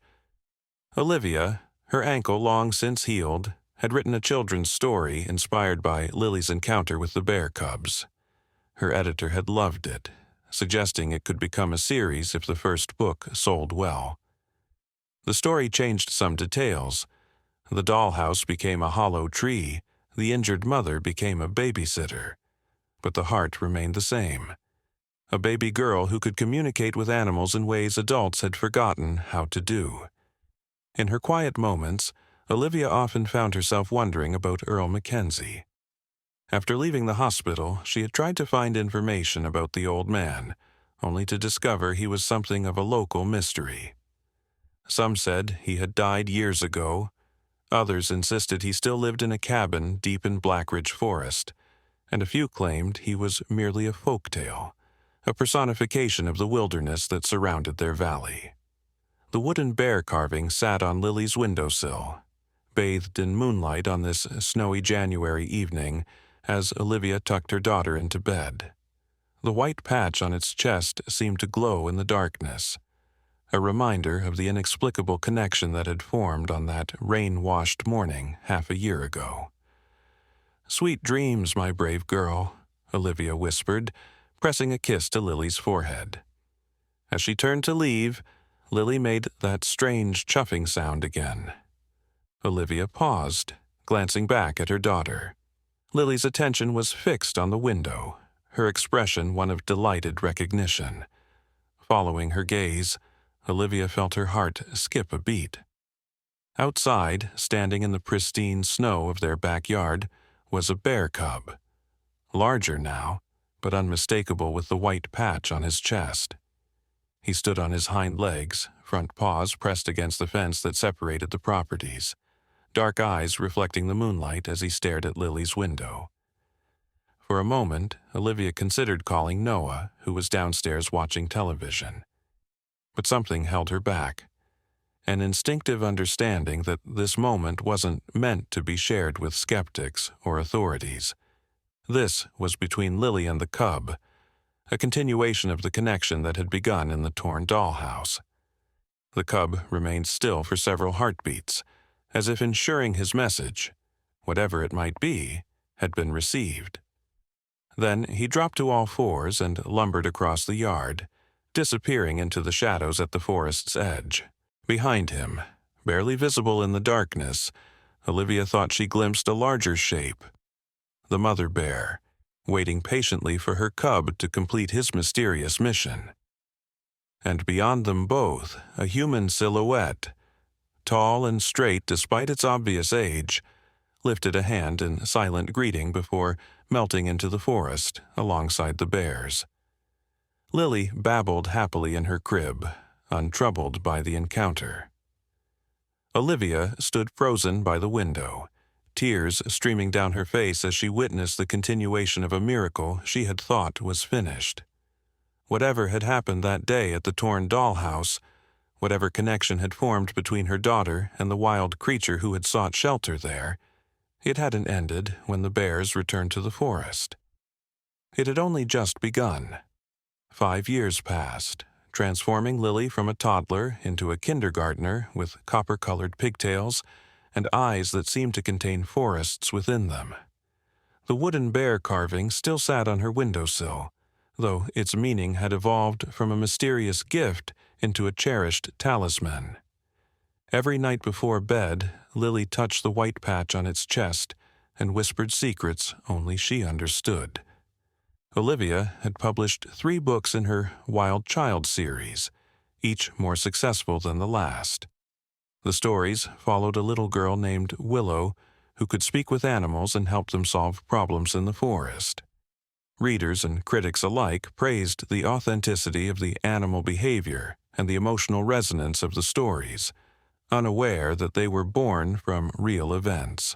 Olivia, her ankle long since healed, had written a children's story inspired by Lily's encounter with the bear cubs. Her editor had loved it, suggesting it could become a series if the first book sold well. The story changed some details. The dollhouse became a hollow tree, the injured mother became a babysitter, but the heart remained the same. A baby girl who could communicate with animals in ways adults had forgotten how to do. In her quiet moments, Olivia often found herself wondering about Earl Mackenzie. After leaving the hospital, she had tried to find information about the old man, only to discover he was something of a local mystery. Some said he had died years ago. Others insisted he still lived in a cabin deep in Blackridge Forest, and a few claimed he was merely a folk tale, a personification of the wilderness that surrounded their valley. The wooden bear carving sat on Lily's windowsill, bathed in moonlight on this snowy January evening as Olivia tucked her daughter into bed. The white patch on its chest seemed to glow in the darkness, a reminder of the inexplicable connection that had formed on that rain-washed morning half a year ago. "Sweet dreams, my brave girl," Olivia whispered, pressing a kiss to Lily's forehead. As she turned to leave, Lily made that strange chuffing sound again. Olivia paused, glancing back at her daughter. Lily's attention was fixed on the window, her expression one of delighted recognition. Following her gaze, Olivia felt her heart skip a beat. Outside, standing in the pristine snow of their backyard, was a bear cub. Larger now, but unmistakable with the white patch on his chest. He stood on his hind legs, front paws pressed against the fence that separated the properties, dark eyes reflecting the moonlight as he stared at Lily's window. For a moment, Olivia considered calling Noah, who was downstairs watching television. But something held her back. An instinctive understanding that this moment wasn't meant to be shared with skeptics or authorities. This was between Lily and the cub, a continuation of the connection that had begun in the torn dollhouse. The cub remained still for several heartbeats, as if ensuring his message, whatever it might be, had been received. Then he dropped to all fours and lumbered across the yard, disappearing into the shadows at the forest's edge. Behind him, barely visible in the darkness, Olivia thought she glimpsed a larger shape, the mother bear, waiting patiently for her cub to complete his mysterious mission. And beyond them both, a human silhouette, tall and straight despite its obvious age, lifted a hand in silent greeting before melting into the forest alongside the bears. Lily babbled happily in her crib, untroubled by the encounter. Olivia stood frozen by the window, tears streaming down her face as she witnessed the continuation of a miracle she had thought was finished. Whatever had happened that day at the torn dollhouse, whatever connection had formed between her daughter and the wild creature who had sought shelter there, it hadn't ended when the bears returned to the forest. It had only just begun. 5 years passed, transforming Lily from a toddler into a kindergartner with copper-colored pigtails and eyes that seemed to contain forests within them. The wooden bear carving still sat on her windowsill, though its meaning had evolved from a mysterious gift into a cherished talisman. Every night before bed, Lily touched the white patch on its chest and whispered secrets only she understood. Olivia had published 3 books in her Wild Child series, each more successful than the last. The stories followed a little girl named Willow who could speak with animals and help them solve problems in the forest. Readers and critics alike praised the authenticity of the animal behavior and the emotional resonance of the stories, unaware that they were born from real events.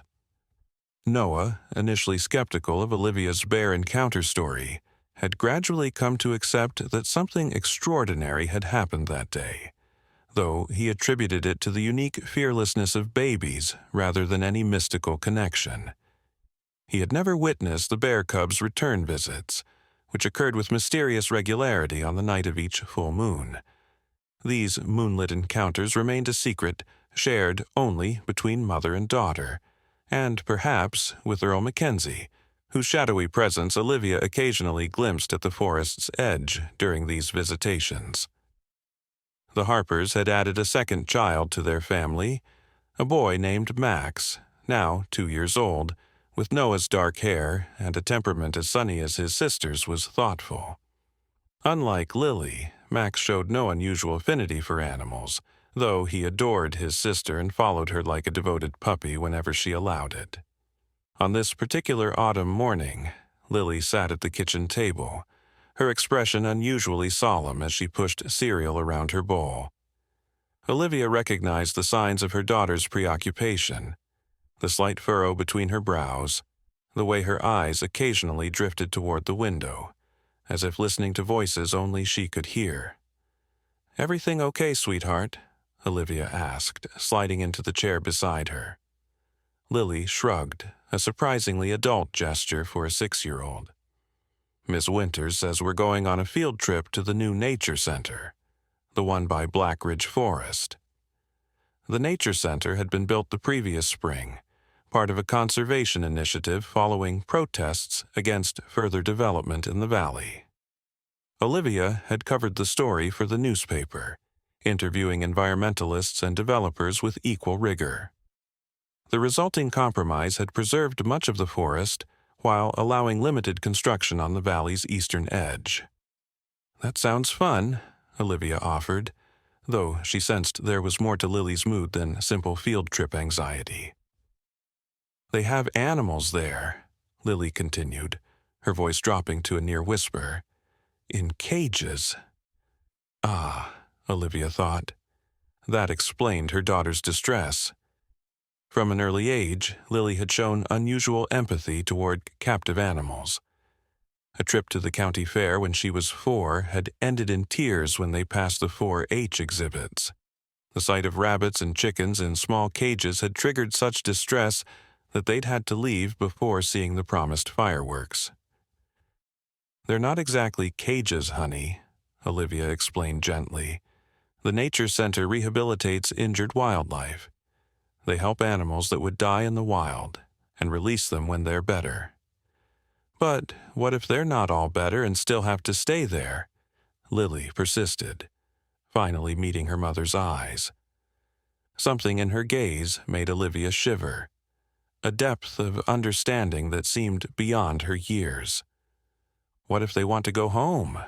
Noah, initially skeptical of Olivia's bear encounter story, had gradually come to accept that something extraordinary had happened that day, though he attributed it to the unique fearlessness of babies rather than any mystical connection. He had never witnessed the bear cub's return visits, which occurred with mysterious regularity on the night of each full moon. These moonlit encounters remained a secret shared only between mother and daughter, and perhaps with Earl Mackenzie, whose shadowy presence Olivia occasionally glimpsed at the forest's edge during these visitations. The Harpers had added a second child to their family, a boy named Max, now 2 years old, with Noah's dark hair and a temperament as sunny as his sister's was thoughtful. Unlike Lily, Max showed no unusual affinity for animals, though he adored his sister and followed her like a devoted puppy whenever she allowed it. On this particular autumn morning, Lily sat at the kitchen table, her expression unusually solemn as she pushed cereal around her bowl. Olivia recognized the signs of her daughter's preoccupation, the slight furrow between her brows, the way her eyes occasionally drifted toward the window, as if listening to voices only she could hear. "Everything okay, sweetheart?" Olivia asked, sliding into the chair beside her. Lily shrugged, a surprisingly adult gesture for a 6-year-old. Miss Winters says we're going on a field trip to the new nature center, the one by Black Ridge Forest. The nature center had been built the previous spring, part of a conservation initiative following protests against further development in the valley. Olivia had covered the story for the newspaper, interviewing environmentalists and developers with equal rigor. The resulting compromise had preserved much of the forest while allowing limited construction on the valley's eastern edge. "That sounds fun," Olivia offered, though she sensed there was more to Lily's mood than simple field trip anxiety. "They have animals there," Lily continued, her voice dropping to a near whisper. "In cages." Ah, Olivia thought. That explained her daughter's distress. From an early age, Lily had shown unusual empathy toward captive animals. A trip to the county fair when she was 4 had ended in tears when they passed the 4-H exhibits. The sight of rabbits and chickens in small cages had triggered such distress that they'd had to leave before seeing the promised fireworks. "They're not exactly cages, honey," Olivia explained gently. "The Nature Center rehabilitates injured wildlife. They help animals that would die in the wild and release them when they're better." "But what if they're not all better and still have to stay there?" Lily persisted, finally meeting her mother's eyes. Something in her gaze made Olivia shiver, a depth of understanding that seemed beyond her years. "What if they want to go home?"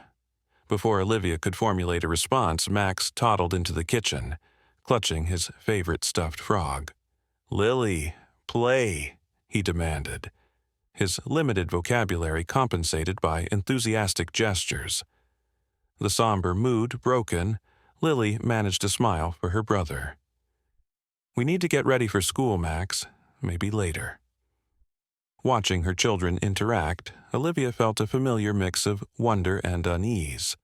Before Olivia could formulate a response, Max toddled into the kitchen, clutching his favorite stuffed frog. "Lily, play," he demanded, his limited vocabulary compensated by enthusiastic gestures. The somber mood broken, Lily managed a smile for her brother. "We need to get ready for school, Max. Maybe later." Watching her children interact, Olivia felt a familiar mix of wonder and unease.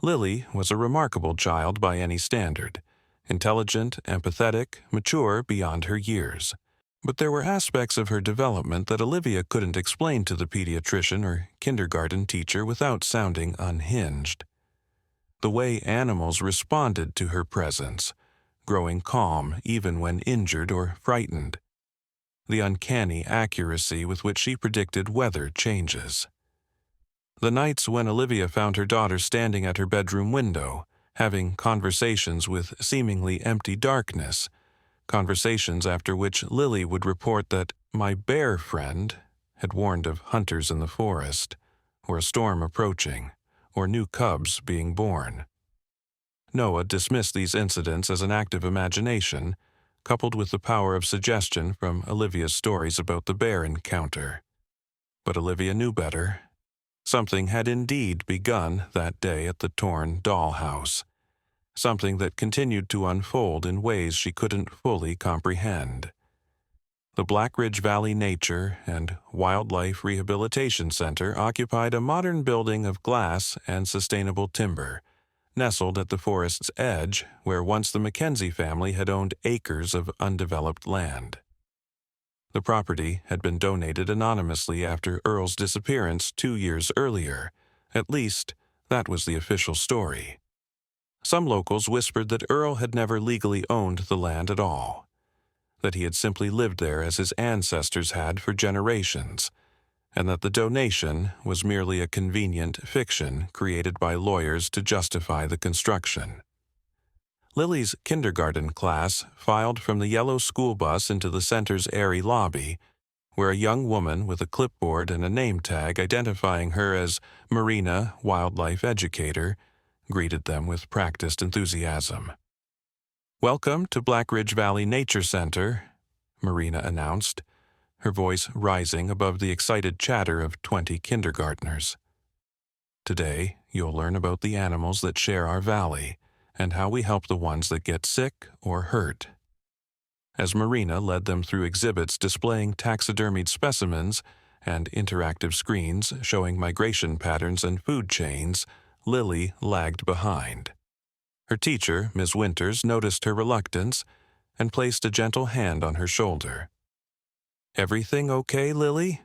Lily was a remarkable child by any standard, intelligent, empathetic, mature beyond her years. But there were aspects of her development that Olivia couldn't explain to the pediatrician or kindergarten teacher without sounding unhinged. The way animals responded to her presence, growing calm even when injured or frightened. The uncanny accuracy with which she predicted weather changes. The nights when Olivia found her daughter standing at her bedroom window, having conversations with seemingly empty darkness, conversations after which Lily would report that my bear friend had warned of hunters in the forest, or a storm approaching, or new cubs being born. Noah dismissed these incidents as an act of imagination, coupled with the power of suggestion from Olivia's stories about the bear encounter. But Olivia knew better. Something had indeed begun that day at the torn dollhouse, something that continued to unfold in ways she couldn't fully comprehend. The Black Ridge Valley Nature and Wildlife Rehabilitation Center occupied a modern building of glass and sustainable timber, nestled at the forest's edge where once the Mackenzie family had owned acres of undeveloped land. The property had been donated anonymously after Earl's disappearance 2 years earlier. At least, that was the official story. Some locals whispered that Earl had never legally owned the land at all, that he had simply lived there as his ancestors had for generations, and that the donation was merely a convenient fiction created by lawyers to justify the construction. Lily's kindergarten class filed from the yellow school bus into the center's airy lobby, where a young woman with a clipboard and a name tag identifying her as Marina, wildlife educator, greeted them with practiced enthusiasm. "Welcome to Black Ridge Valley Nature Center," Marina announced, her voice rising above the excited chatter of 20 kindergartners. "Today, you'll learn about the animals that share our valley and how we help the ones that get sick or hurt." As Marina led them through exhibits displaying taxidermied specimens and interactive screens showing migration patterns and food chains, Lily lagged behind. Her teacher, Ms. Winters, noticed her reluctance and placed a gentle hand on her shoulder. Everything okay, Lily?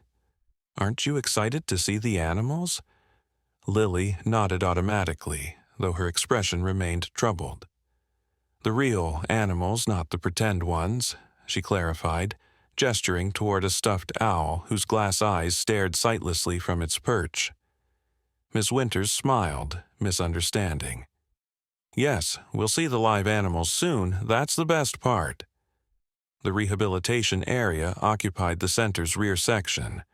Aren't you excited to see the animals? Lily nodded automatically, though her expression remained troubled. The real animals, not the pretend ones, she clarified, gesturing toward a stuffed owl whose glass eyes stared sightlessly from its perch. Miss Winters smiled, misunderstanding. Yes, we'll see the live animals soon, that's the best part. The rehabilitation area occupied the center's rear section,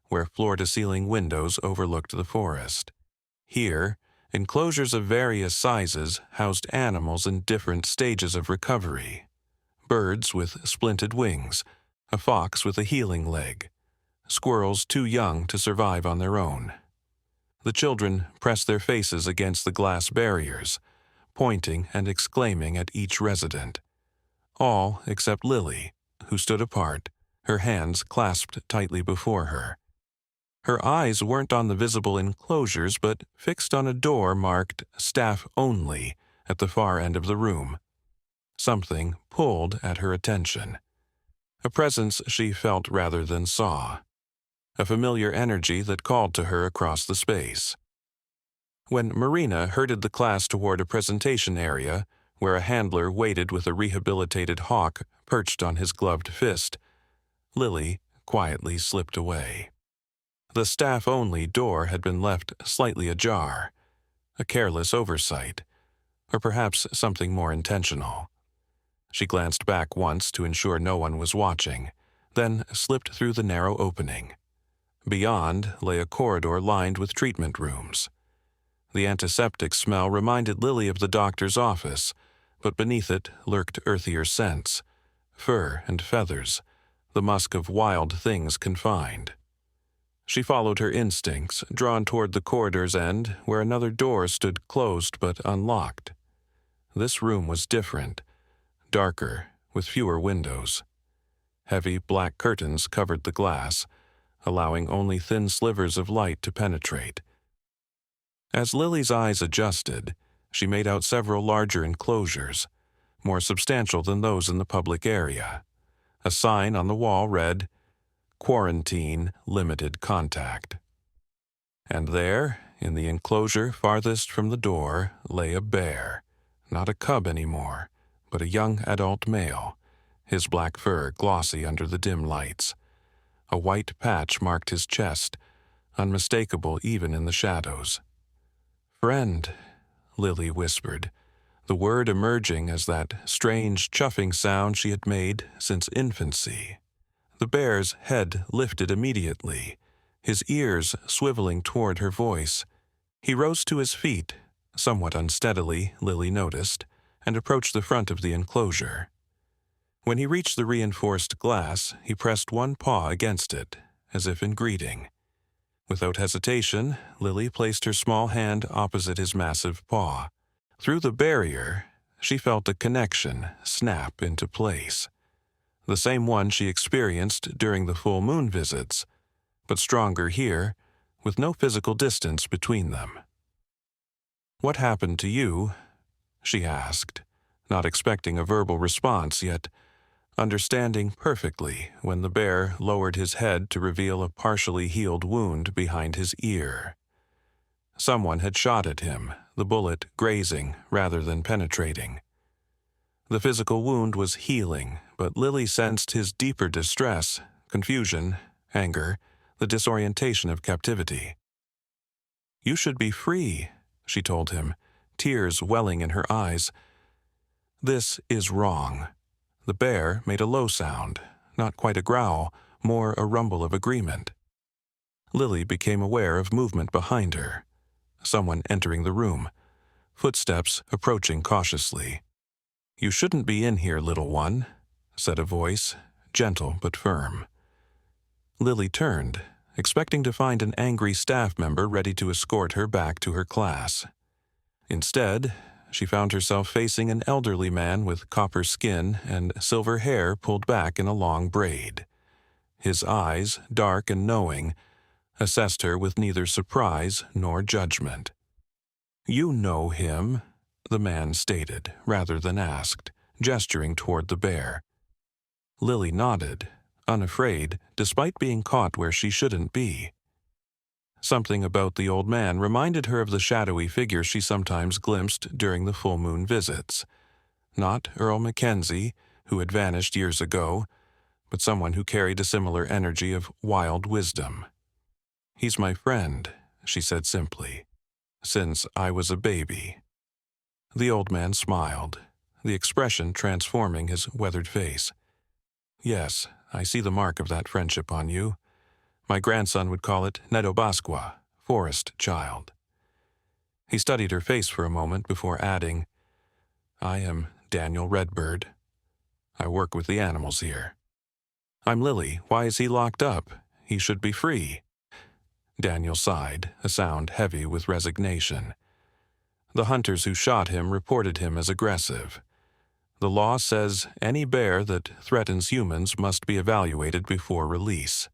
where floor-to-ceiling windows overlooked the forest. Here, enclosures of various sizes housed animals in different stages of recovery. Birds with splinted wings, a fox with a healing leg, squirrels too young to survive on their own. The children pressed their faces against the glass barriers, pointing and exclaiming at each resident. All except Lily, who stood apart, her hands clasped tightly before her. Her eyes weren't on the visible enclosures but fixed on a door marked Staff Only at the far end of the room. Something pulled at her attention. A presence she felt rather than saw. A familiar energy that called to her across the space. When Marina herded the class toward a presentation area, where a handler waited with a rehabilitated hawk perched on his gloved fist, Lily quietly slipped away. The staff-only door had been left slightly ajar, a careless oversight, or perhaps something more intentional. She glanced back once to ensure no one was watching, then slipped through the narrow opening. Beyond lay a corridor lined with treatment rooms. The antiseptic smell reminded Lily of the doctor's office, but beneath it lurked earthier scents, fur and feathers, the musk of wild things confined. She followed her instincts, drawn toward the corridor's end, where another door stood closed but unlocked. This room was different, darker, with fewer windows. Heavy black curtains covered the glass, allowing only thin slivers of light to penetrate. As Lily's eyes adjusted, she made out several larger enclosures, more substantial than those in the public area. A sign on the wall read, "Quarantine Limited Contact." And there, in the enclosure farthest from the door, lay a bear, not a cub anymore, but a young adult male, his black fur glossy under the dim lights. A white patch marked his chest, unmistakable even in the shadows. "Friend," Lily whispered, the word emerging as that strange chuffing sound she had made since infancy. The bear's head lifted immediately, his ears swiveling toward her voice. He rose to his feet, somewhat unsteadily, Lily noticed, and approached the front of the enclosure. When he reached the reinforced glass, he pressed one paw against it, as if in greeting. Without hesitation, Lily placed her small hand opposite his massive paw. Through the barrier, she felt a connection snap into place. The same one she experienced during the full moon visits, but stronger here, with no physical distance between them. "What happened to you?" she asked, not expecting a verbal response, yet understanding perfectly when the bear lowered his head to reveal a partially healed wound behind his ear. Someone had shot at him, the bullet grazing rather than penetrating. The physical wound was healing, but Lily sensed his deeper distress, confusion, anger, the disorientation of captivity. "You should be free," she told him, tears welling in her eyes. "This is wrong." The bear made a low sound, not quite a growl, more a rumble of agreement. Lily became aware of movement behind her. Someone entering the room, footsteps approaching cautiously. "You shouldn't be in here, little one," said a voice, gentle but firm. Lily turned, expecting to find an angry staff member ready to escort her back to her class. Instead, she found herself facing an elderly man with copper skin and silver hair pulled back in a long braid. His eyes, dark and knowing, assessed her with neither surprise nor judgment. "You know him," the man stated, rather than asked, gesturing toward the bear. Lily nodded, unafraid despite being caught where she shouldn't be. Something about the old man reminded her of the shadowy figure she sometimes glimpsed during the full moon visits. Not Earl Mackenzie, who had vanished years ago, but someone who carried a similar energy of wild wisdom. "He's my friend," she said simply, "since I was a baby." The old man smiled, the expression transforming his weathered face. "Yes, I see the mark of that friendship on you. My grandson would call it Nedobasqua, forest child." He studied her face for a moment before adding, "I am Daniel Redbird. I work with the animals here." "I'm Lily. Why is he locked up? He should be free." Daniel sighed, a sound heavy with resignation. "The hunters who shot him reported him as aggressive. The law says any bear that threatens humans must be evaluated before release."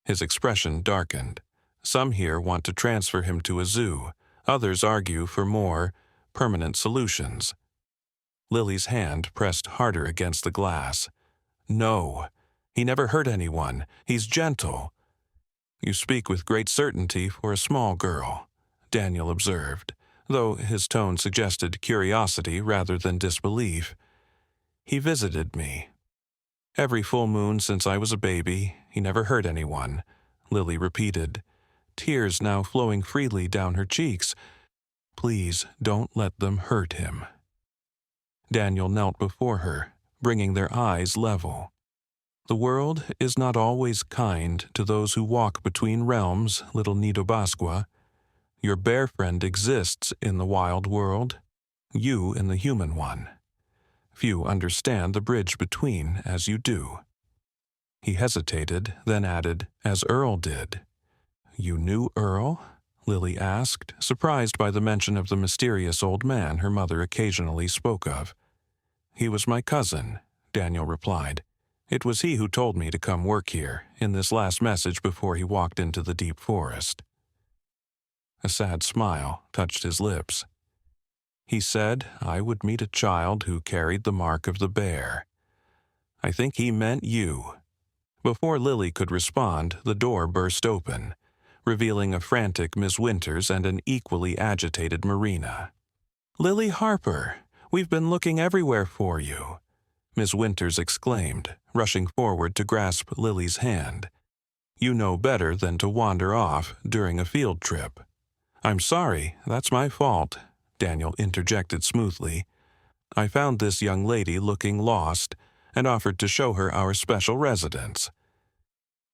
His expression darkened. "Some here want to transfer him to a zoo. Others argue for more permanent solutions." Lily's hand pressed harder against the glass. "No, he never hurt anyone. He's gentle." "You speak with great certainty for a small girl," Daniel observed, though his tone suggested curiosity rather than disbelief. "He visited me. Every full moon since I was a baby, he never hurt anyone," Lily repeated, tears now flowing freely down her cheeks. "Please don't let them hurt him." Daniel knelt before her, bringing their eyes level. "The world is not always kind to those who walk between realms, little Nedobasqua. Your bear friend exists in the wild world, you in the human one. Few understand the bridge between as you do." He hesitated, then added, "As Earl did." "You knew Earl?" Lily asked, surprised by the mention of the mysterious old man her mother occasionally spoke of. "He was my cousin," Daniel replied. "It was he who told me to come work here, in this last message before he walked into the deep forest." A sad smile touched his lips. "He said I would meet a child who carried the mark of the bear. I think he meant you." Before Lily could respond, the door burst open, revealing a frantic Miss Winters and an equally agitated Marina. "Lily Harper, we've been looking everywhere for you," Miss Winters exclaimed, rushing forward to grasp Lily's hand. "You know better than to wander off during a field trip." "I'm sorry, that's my fault," Daniel interjected smoothly. "I found this young lady looking lost and offered to show her our special residence."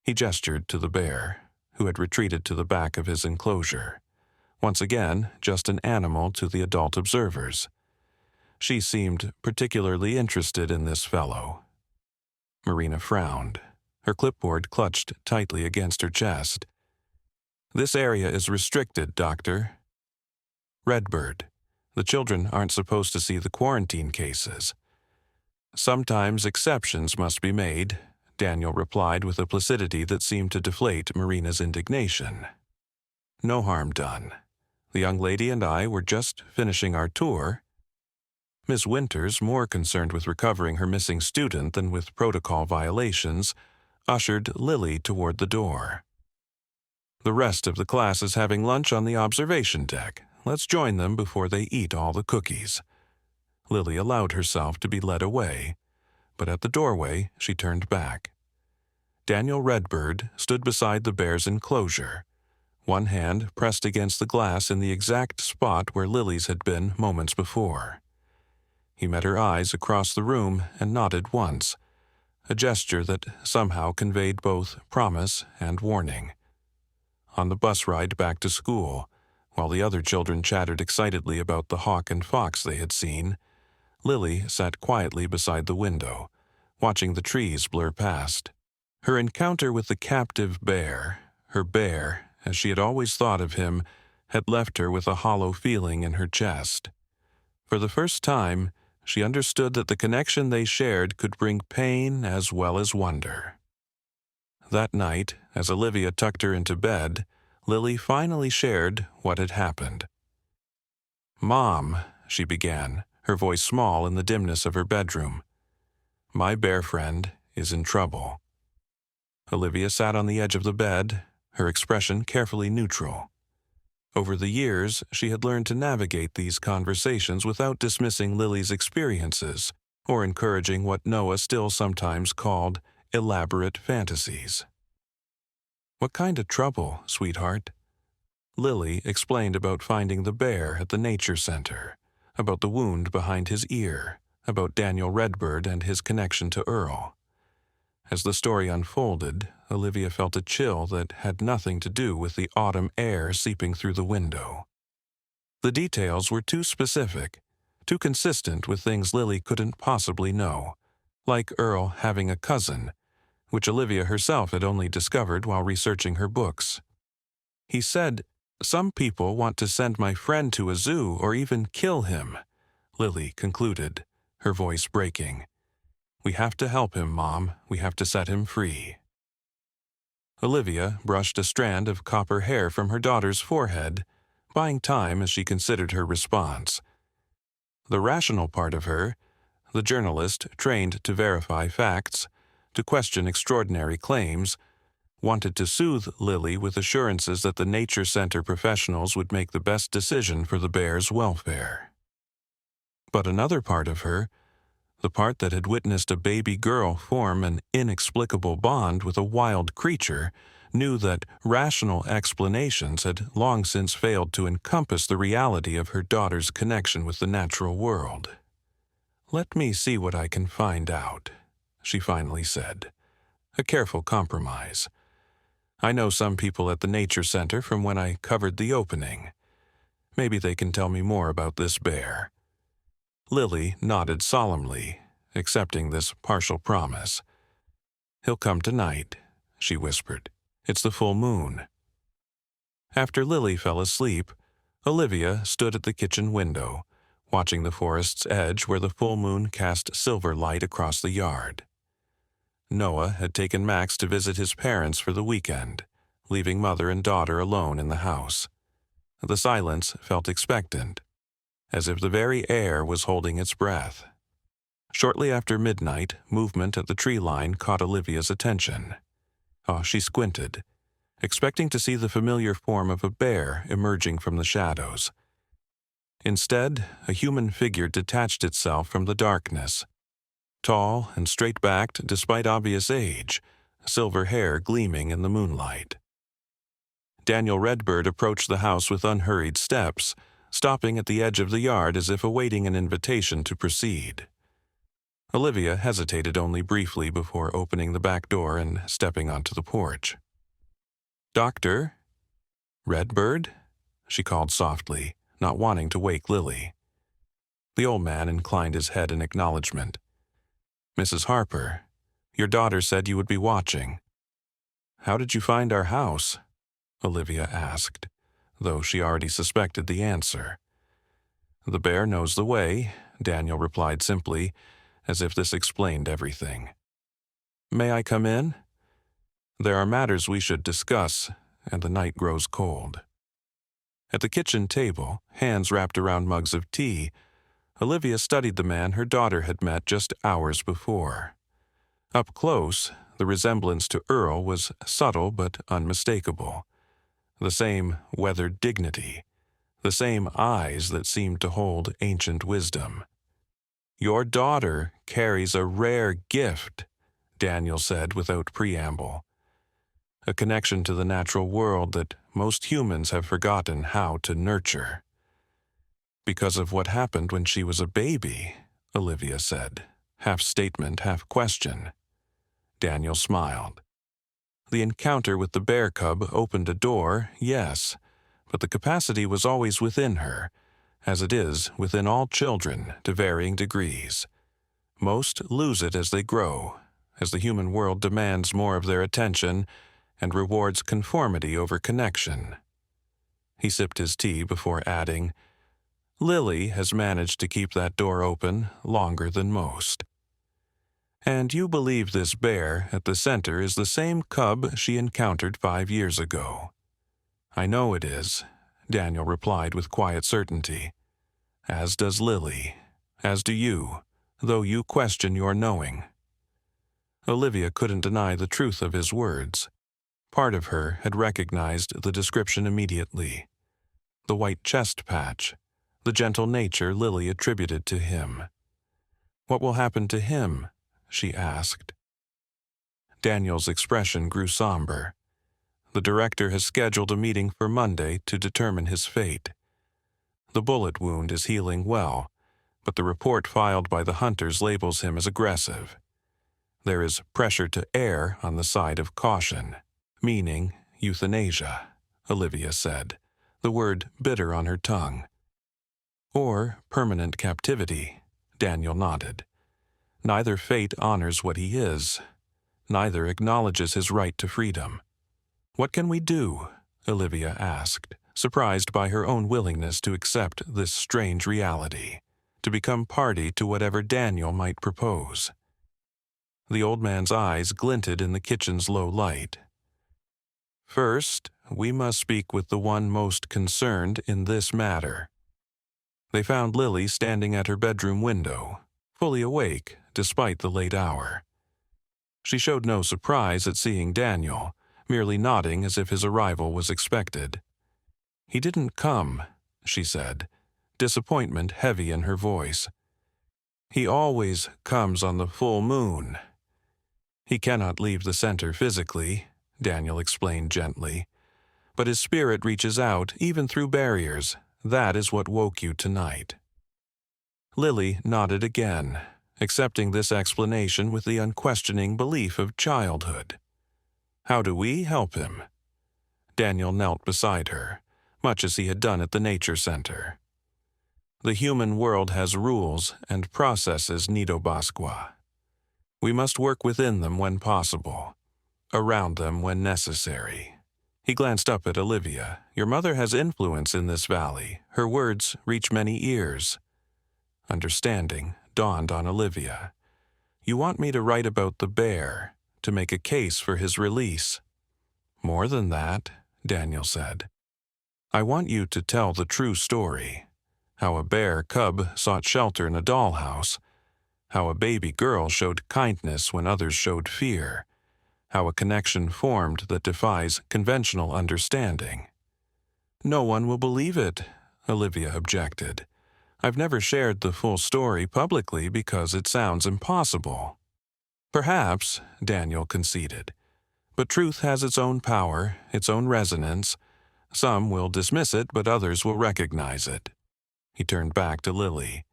He gestured to the bear, who had retreated to the back of his enclosure. Once again, just an animal to the adult observers. She seemed particularly interested in this fellow. Marina frowned, her clipboard clutched tightly against her chest. "This area is restricted, Doctor." "Redbird, the children aren't supposed to see the quarantine cases." "Sometimes exceptions must be made," Daniel replied with a placidity that seemed to deflate Marina's indignation. "No harm done. The young lady and I were just finishing our tour." Miss Winters, more concerned with recovering her missing student than with protocol violations, ushered Lily toward the door. "The rest of the class is having lunch on the observation deck. Let's join them before they eat all the cookies." Lily allowed herself to be led away, but at the doorway she turned back. Daniel Redbird stood beside the bear's enclosure, one hand pressed against the glass in the exact spot where Lily's had been moments before. He met her eyes across the room and nodded once, a gesture that somehow conveyed both promise and warning. On the bus ride back to school, while the other children chattered excitedly about the hawk and fox they had seen, Lily sat quietly beside the window, watching the trees blur past. Her encounter with the captive bear, her bear, as she had always thought of him, had left her with a hollow feeling in her chest. For the first time, she understood that the connection they shared could bring pain as well as wonder. That night, as Olivia tucked her into bed, Lily finally shared what had happened. "Mom," she began, her voice small in the dimness of her bedroom, "my bear friend is in trouble." Olivia sat on the edge of the bed, her expression carefully neutral. Over the years, she had learned to navigate these conversations without dismissing Lily's experiences or encouraging what Noah still sometimes called elaborate fantasies. "What kind of trouble, sweetheart?" Lily explained about finding the bear at the nature center, about the wound behind his ear, about Daniel Redbird and his connection to Earl. As the story unfolded, Olivia felt a chill that had nothing to do with the autumn air seeping through the window. The details were too specific, too consistent with things Lily couldn't possibly know, like Earl having a cousin, which Olivia herself had only discovered while researching her books. "He said, 'Some people want to send my friend to a zoo or even kill him,'" Lily concluded, her voice breaking. "We have to help him, Mom. We have to set him free." Olivia brushed a strand of copper hair from her daughter's forehead, buying time as she considered her response. The rational part of her, the journalist trained to verify facts, to question extraordinary claims, wanted to soothe Lily with assurances that the nature center professionals would make the best decision for the bear's welfare. But another part of her, the part that had witnessed a baby girl form an inexplicable bond with a wild creature, knew that rational explanations had long since failed to encompass the reality of her daughter's connection with the natural world. "Let me see what I can find out," she finally said. A careful compromise. "I know some people at the Nature Center from when I covered the opening. Maybe they can tell me more about this bear." Lily nodded solemnly, accepting this partial promise. "He'll come tonight," she whispered. "It's the full moon." After Lily fell asleep, Olivia stood at the kitchen window, watching the forest's edge where the full moon cast silver light across the yard. Noah had taken Max to visit his parents for the weekend, leaving mother and daughter alone in the house. The silence felt expectant, as if the very air was holding its breath. Shortly after midnight, movement at the tree line caught Olivia's attention. She squinted, expecting to see the familiar form of a bear emerging from the shadows. Instead, a human figure detached itself from the darkness. Tall and straight-backed despite obvious age, silver hair gleaming in the moonlight. Daniel Redbird approached the house with unhurried steps, stopping at the edge of the yard as if awaiting an invitation to proceed. Olivia hesitated only briefly before opening the back door and stepping onto the porch. "Doctor? Redbird?" she called softly, not wanting to wake Lily. The old man inclined his head in acknowledgement. "Mrs. Harper, your daughter said you would be watching." "How did you find our house?" Olivia asked, though she already suspected the answer. "The bear knows the way," Daniel replied simply, as if this explained everything. "May I come in? There are matters we should discuss, and the night grows cold." At the kitchen table, hands wrapped around mugs of tea, Olivia studied the man her daughter had met just hours before. Up close, the resemblance to Earl was subtle but unmistakable. The same weathered dignity, the same eyes that seemed to hold ancient wisdom. "Your daughter carries a rare gift," Daniel said without preamble. "A connection to the natural world that most humans have forgotten how to nurture." "Because of what happened when she was a baby," Olivia said, half statement, half question. Daniel smiled. "The encounter with the bear cub opened a door, yes, but the capacity was always within her, as it is within all children to varying degrees. Most lose it as they grow, as the human world demands more of their attention and rewards conformity over connection." He sipped his tea before adding, "Lily has managed to keep that door open longer than most." "And you believe this bear at the center is the same cub she encountered 5 years ago?" "I know it is," Daniel replied with quiet certainty. "As does Lily, as do you, though you question your knowing." Olivia couldn't deny the truth of his words. Part of her had recognized the description immediately. The white chest patch, the gentle nature Lily attributed to him. "What will happen to him?" she asked. Daniel's expression grew somber. "The director has scheduled a meeting for Monday to determine his fate. The bullet wound is healing well, but the report filed by the hunters labels him as aggressive. There is pressure to err on the side of caution, meaning euthanasia," Olivia said, the word bitter on her tongue. "Or permanent captivity," Daniel nodded. "Neither fate honors what he is. Neither acknowledges his right to freedom." "What can we do?" Olivia asked, surprised by her own willingness to accept this strange reality, to become party to whatever Daniel might propose. The old man's eyes glinted in the kitchen's low light. "First, we must speak with the one most concerned in this matter." They found Lily standing at her bedroom window, fully awake despite the late hour. She showed no surprise at seeing Daniel, merely nodding as if his arrival was expected. "He didn't come," she said, disappointment heavy in her voice. "He always comes on the full moon." "He cannot leave the center physically," Daniel explained gently, "but his spirit reaches out even through barriers. That is what woke you tonight." Lily nodded again, accepting this explanation with the unquestioning belief of childhood. "How do we help him?" Daniel knelt beside her, much as he had done at the Nature Center. "The human world has rules and processes, Nidobasqua. We must work within them when possible, around them when necessary." He glanced up at Olivia. "Your mother has influence in this valley. Her words reach many ears." Understanding dawned on Olivia. "You want me to write about the bear, to make a case for his release?" "More than that," Daniel said. "I want you to tell the true story. How a bear cub sought shelter in a dollhouse. How a baby girl showed kindness when others showed fear. How a connection formed that defies conventional understanding." "No one will believe it," Olivia objected. "I've never shared the full story publicly because it sounds impossible." "Perhaps," Daniel conceded. "But truth has its own power, its own resonance. Some will dismiss it, but others will recognize it." He turned back to Lily.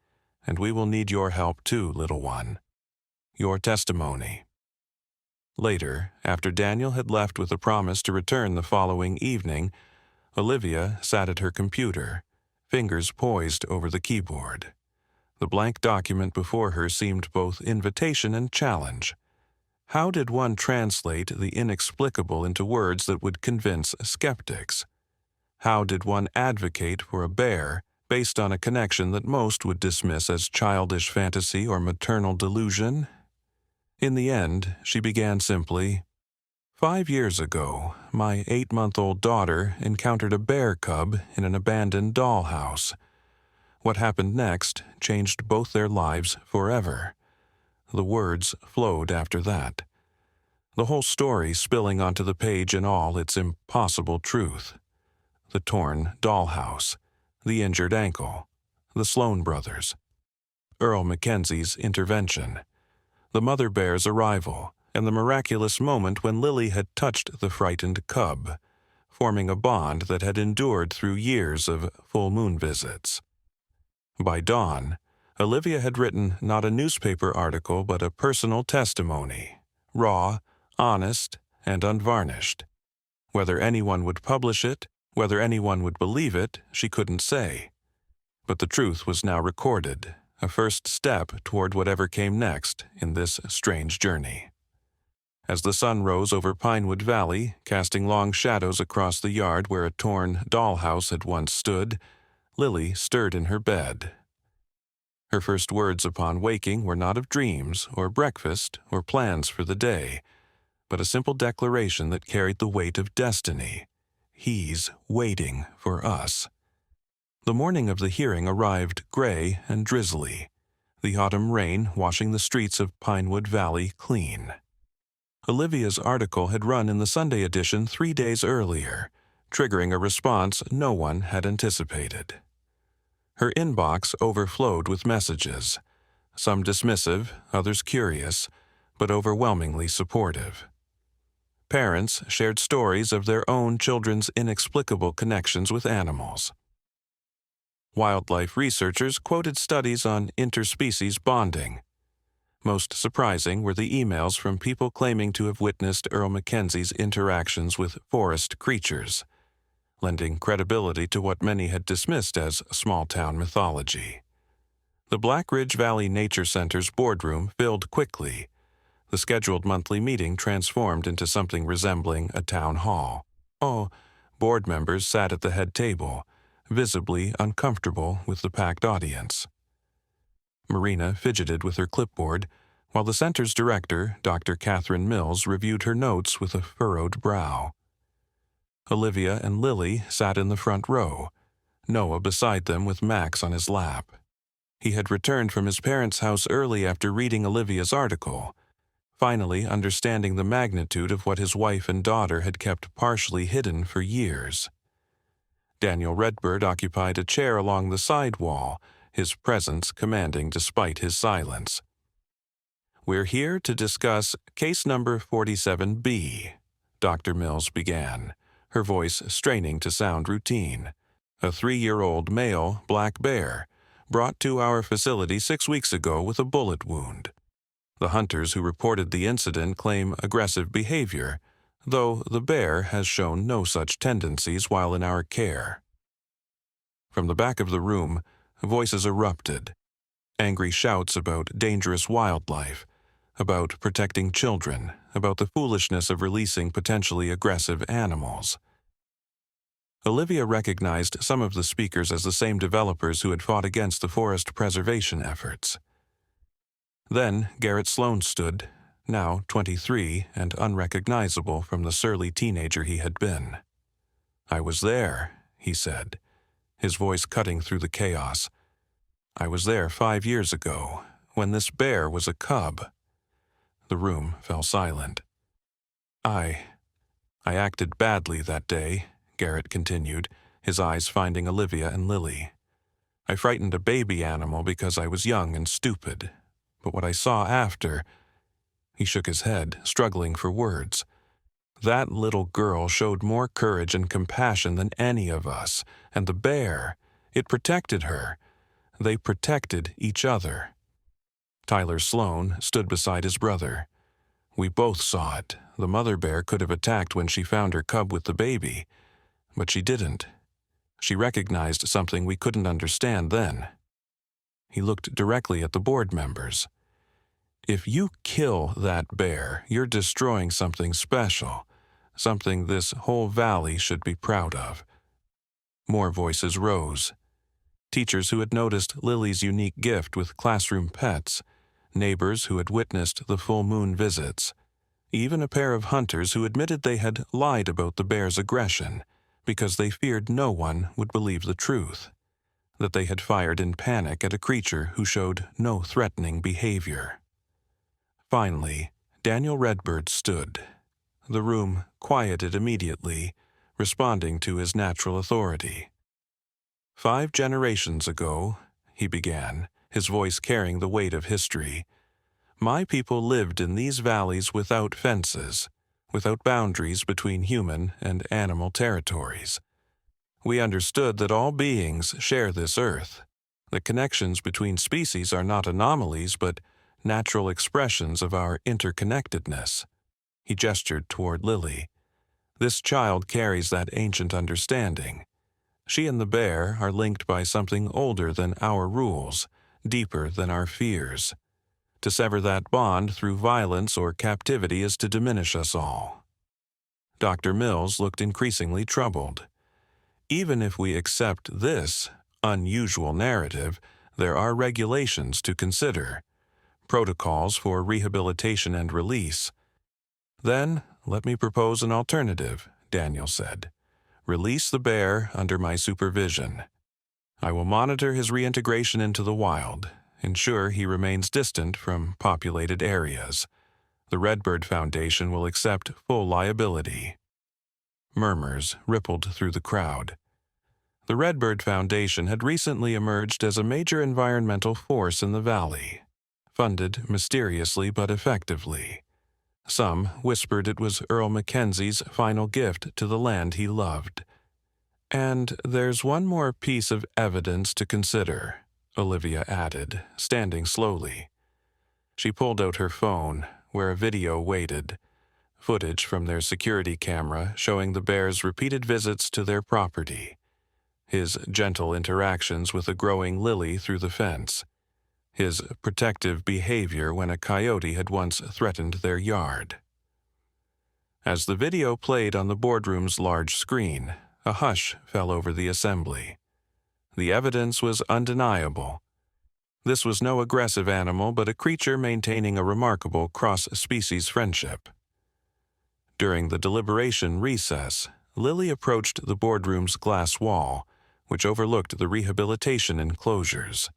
"And we will need your help too, little one. Your testimony." Later, after Daniel had left with a promise to return the following evening, Olivia sat at her computer, fingers poised over the keyboard. The blank document before her seemed both invitation and challenge. How did one translate the inexplicable into words that would convince skeptics? How did one advocate for a bear based on a connection that most would dismiss as childish fantasy or maternal delusion? In the end, she began simply, "5 years ago, my 8-month-old daughter encountered a bear cub in an abandoned dollhouse. What happened next changed both their lives forever." The words flowed after that, the whole story spilling onto the page in all its impossible truth. The torn dollhouse, the injured ankle, the Sloan brothers, Earl Mackenzie's intervention, the mother bear's arrival, and the miraculous moment when Lily had touched the frightened cub, forming a bond that had endured through years of full moon visits. By dawn, Olivia had written not a newspaper article but a personal testimony, raw, honest, and unvarnished. Whether anyone would publish it, whether anyone would believe it, she couldn't say. But the truth was now recorded, a first step toward whatever came next in this strange journey. As the sun rose over Pinewood Valley, casting long shadows across the yard where a torn dollhouse had once stood, Lily stirred in her bed. Her first words upon waking were not of dreams or breakfast or plans for the day, but a simple declaration that carried the weight of destiny. He's waiting for us. The morning of the hearing arrived gray and drizzly, the autumn rain washing the streets of Pinewood Valley clean. Olivia's article had run in the Sunday edition 3 days earlier, triggering a response no one had anticipated. Her inbox overflowed with messages, some dismissive, others curious, but overwhelmingly supportive. Parents shared stories of their own children's inexplicable connections with animals. Wildlife researchers quoted studies on interspecies bonding. Most surprising were the emails from people claiming to have witnessed Earl Mackenzie's interactions with forest creatures, lending credibility to what many had dismissed as small-town mythology. The Black Ridge Valley Nature Center's boardroom filled quickly. The scheduled monthly meeting transformed into something resembling a town hall. Board members sat at the head table, visibly uncomfortable with the packed audience. Marina fidgeted with her clipboard, while the center's director, Dr. Catherine Mills, reviewed her notes with a furrowed brow. Olivia and Lily sat in the front row, Noah beside them with Max on his lap. He had returned from his parents' house early after reading Olivia's article, finally understanding the magnitude of what his wife and daughter had kept partially hidden for years. Daniel Redbird occupied a chair along the side wall, his presence commanding despite his silence. "We're here to discuss case number 47B, Dr. Mills began, her voice straining to sound routine. A 3-year-old male black bear, brought to our facility 6 weeks ago with a bullet wound. The hunters who reported the incident claim aggressive behavior, though the bear has shown no such tendencies while in our care." From the back of the room, voices erupted. Angry shouts about dangerous wildlife, about protecting children, about the foolishness of releasing potentially aggressive animals. Olivia recognized some of the speakers as the same developers who had fought against the forest preservation efforts. Then Garrett Sloan stood, now 23 and unrecognizable from the surly teenager he had been. "I was there," he said, his voice cutting through the chaos. "I was there 5 years ago, when this bear was a cub." The room fell silent. I acted badly that day," Garrett continued, his eyes finding Olivia and Lily. "I frightened a baby animal because I was young and stupid. But what I saw after—" He shook his head, struggling for words. "That little girl showed more courage and compassion than any of us, and the bear, it protected her. They protected each other." Tyler Sloan stood beside his brother. "We both saw it. The mother bear could have attacked when she found her cub with the baby, but she didn't. She recognized something we couldn't understand then." He looked directly at the board members. "If you kill that bear, you're destroying something special, something this whole valley should be proud of." More voices rose. Teachers who had noticed Lily's unique gift with classroom pets, neighbors who had witnessed the full moon visits, even a pair of hunters who admitted they had lied about the bear's aggression because they feared no one would believe the truth, that they had fired in panic at a creature who showed no threatening behavior. Finally, Daniel Redbird stood. The room quieted immediately, responding to his natural authority. "5 generations ago," he began, his voice carrying the weight of history, "my people lived in these valleys without fences, without boundaries between human and animal territories. We understood that all beings share this earth, that connections between species are not anomalies but natural expressions of our interconnectedness." He gestured toward Lily. "This child carries that ancient understanding. She and the bear are linked by something older than our rules, deeper than our fears. To sever that bond through violence or captivity is to diminish us all." Dr. Mills looked increasingly troubled. "Even if we accept this unusual narrative, there are regulations to consider, protocols for rehabilitation and release." "Then let me propose an alternative," Daniel said. "Release the bear under my supervision. I will monitor his reintegration into the wild, ensure he remains distant from populated areas. The Redbird Foundation will accept full liability." Murmurs rippled through the crowd. The Redbird Foundation had recently emerged as a major environmental force in the valley, funded mysteriously but effectively. Some whispered it was Earl Mackenzie's final gift to the land he loved. "And there's one more piece of evidence to consider," Olivia added, standing slowly. She pulled out her phone, where a video waited, footage from their security camera showing the bear's repeated visits to their property, his gentle interactions with a growing lily through the fence, his protective behavior when a coyote had once threatened their yard. As the video played on the boardroom's large screen, a hush fell over the assembly. The evidence was undeniable. This was no aggressive animal, but a creature maintaining a remarkable cross-species friendship. During the deliberation recess, Lily approached the boardroom's glass wall, which overlooked the rehabilitation enclosures.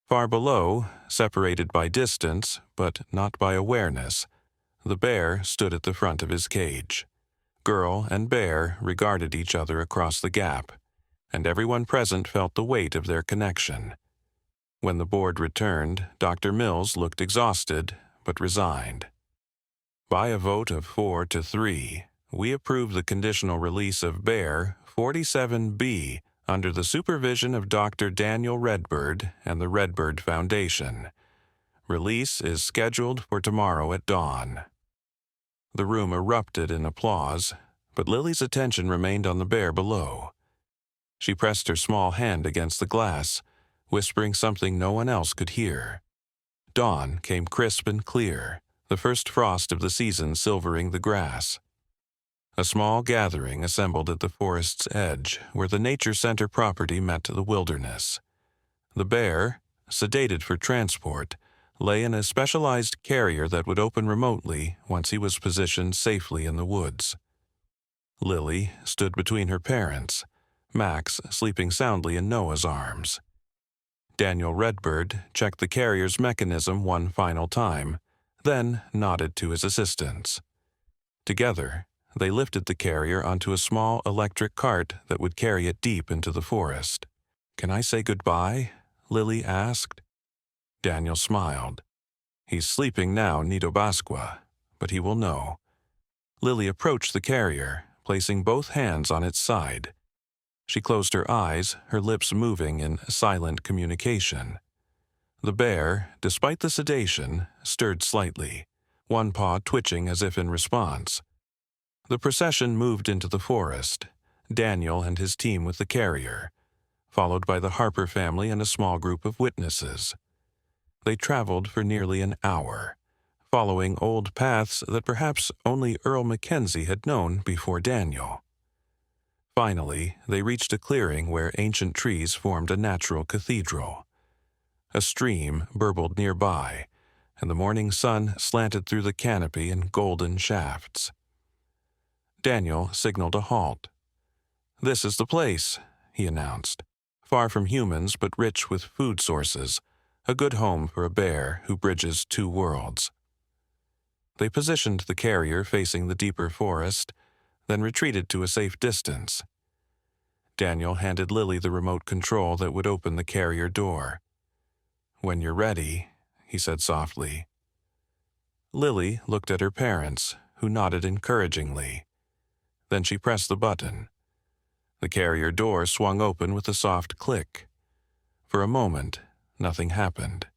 Far below, separated by distance, but not by awareness, the bear stood at the front of his cage. Girl and bear regarded each other across the gap, and everyone present felt the weight of their connection. When the board returned, Dr. Mills looked exhausted, but resigned. "By a vote of 4-3, we approve the conditional release of Bear 47B under the supervision of Dr. Daniel Redbird and the Redbird Foundation. Release is scheduled for tomorrow at dawn." The room erupted in applause, but Lily's attention remained on the bear below. She pressed her small hand against the glass, whispering something no one else could hear. Dawn came crisp and clear, the first frost of the season silvering the grass. A small gathering assembled at the forest's edge, where the Nature Center property met the wilderness. The bear, sedated for transport, lay in a specialized carrier that would open remotely once he was positioned safely in the woods. Lily stood between her parents, Max sleeping soundly in Noah's arms. Daniel Redbird checked the carrier's mechanism one final time, then nodded to his assistants. Together, they lifted the carrier onto a small electric cart that would carry it deep into the forest. "Can I say goodbye?" Lily asked. Daniel smiled. "He's sleeping now, Nidobasqua, but he will know." Lily approached the carrier, placing both hands on its side. She closed her eyes, her lips moving in silent communication. The bear, despite the sedation, stirred slightly, one paw twitching as if in response. The procession moved into the forest, Daniel and his team with the carrier, followed by the Harper family and a small group of witnesses. They traveled for nearly an hour, following old paths that perhaps only Earl Mackenzie had known before Daniel. Finally, they reached a clearing where ancient trees formed a natural cathedral. A stream burbled nearby, and the morning sun slanted through the canopy in golden shafts. Daniel signaled a halt. "This is the place," he announced. "Far from humans but rich with food sources, a good home for a bear who bridges two worlds." They positioned the carrier facing the deeper forest, then retreated to a safe distance. Daniel handed Lily the remote control that would open the carrier door. "When you're ready," he said softly. Lily looked at her parents, who nodded encouragingly. Then she pressed the button. The carrier door swung open with a soft click. For a moment, nothing happened.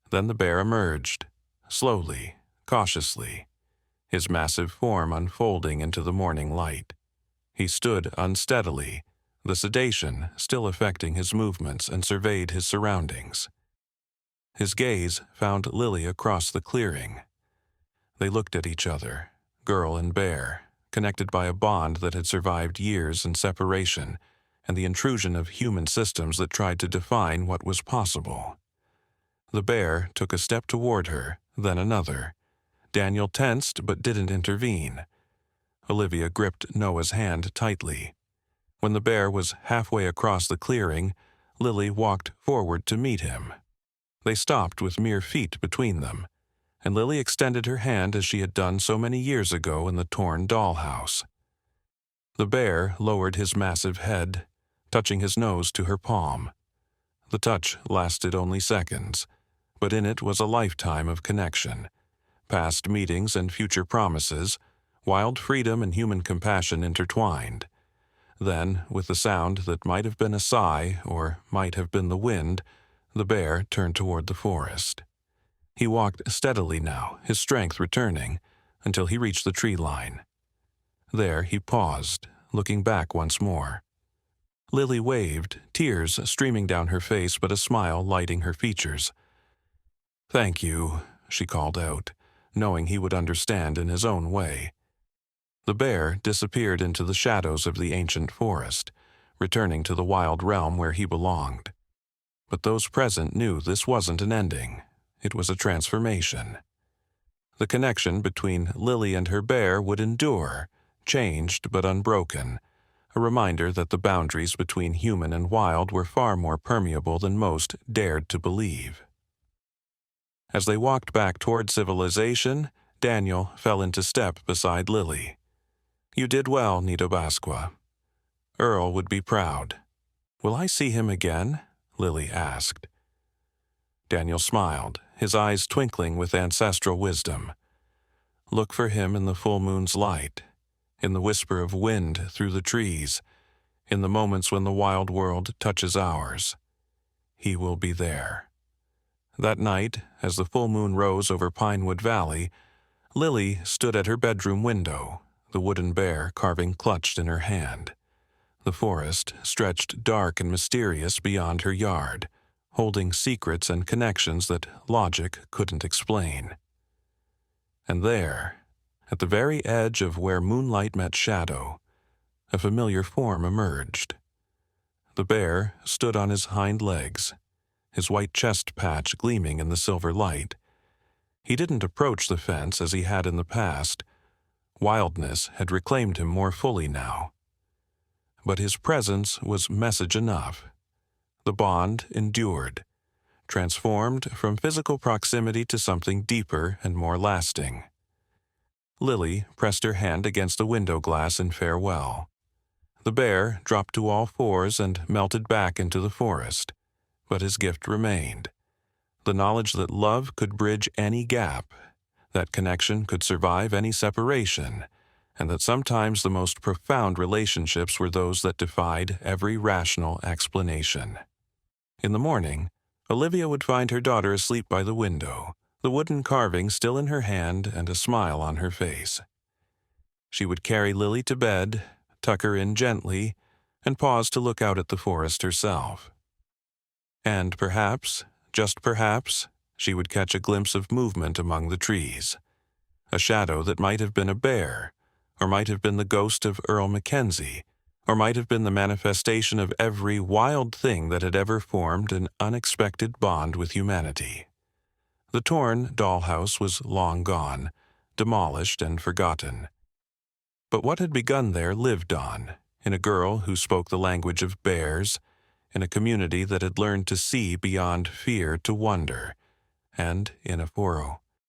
Then the bear emerged, slowly, cautiously, his massive form unfolding into the morning light. He stood unsteadily, the sedation still affecting his movements, and surveyed his surroundings. His gaze found Lily across the clearing. They looked at each other, girl and bear, connected by a bond that had survived years and separation, and the intrusion of human systems that tried to define what was possible. The bear took a step toward her, then another. Daniel tensed but didn't intervene. Olivia gripped Noah's hand tightly. When the bear was halfway across the clearing, Lily walked forward to meet him. They stopped with mere feet between them, and Lily extended her hand as she had done so many years ago in the torn dollhouse. The bear lowered his massive head, touching his nose to her palm. The touch lasted only seconds, but in it was a lifetime of connection, past meetings and future promises, wild freedom and human compassion intertwined. Then, with a sound that might have been a sigh or might have been the wind, the bear turned toward the forest. He walked steadily now, his strength returning, until he reached the tree line. There he paused, looking back once more. Lily waved, tears streaming down her face but a smile lighting her features. "Thank you," she called out, knowing he would understand in his own way. The bear disappeared into the shadows of the ancient forest, returning to the wild realm where he belonged. But those present knew this wasn't an ending. It was a transformation. The connection between Lily and her bear would endure, changed but unbroken, a reminder that the boundaries between human and wild were far more permeable than most dared to believe. As they walked back toward civilization, Daniel fell into step beside Lily. "You did well, Nitobasqua. Earl would be proud." "Will I see him again?" Lily asked. Daniel smiled, his eyes twinkling with ancestral wisdom. "Look for him in the full moon's light, in the whisper of wind through the trees, in the moments when the wild world touches ours. He will be there." That night, as the full moon rose over Pinewood Valley, Lily stood at her bedroom window, the wooden bear carving clutched in her hand. The forest stretched dark and mysterious beyond her yard, holding secrets and connections that logic couldn't explain. And there, at the very edge of where moonlight met shadow, a familiar form emerged. The bear stood on his hind legs, his white chest patch gleaming in the silver light. He didn't approach the fence as he had in the past. Wildness had reclaimed him more fully now. But his presence was message enough. The bond endured, transformed from physical proximity to something deeper and more lasting. Lily pressed her hand against the window glass in farewell. The bear dropped to all fours and melted back into the forest, but his gift remained. The knowledge that love could bridge any gap, that connection could survive any separation, and that sometimes the most profound relationships were those that defied every rational explanation. In the morning, Olivia would find her daughter asleep by the window, the wooden carving still in her hand and a smile on her face. She would carry Lily to bed, tuck her in gently, and pause to look out at the forest herself. And perhaps, just perhaps, she would catch a glimpse of movement among the trees, a shadow that might have been a bear, or might have been the ghost of Earl Mackenzie, or might have been the manifestation of every wild thing that had ever formed an unexpected bond with humanity. The torn dollhouse was long gone, demolished and forgotten. But what had begun there lived on, in a girl who spoke the language of bears, in a community that had learned to see beyond fear to wonder, and in a furrow.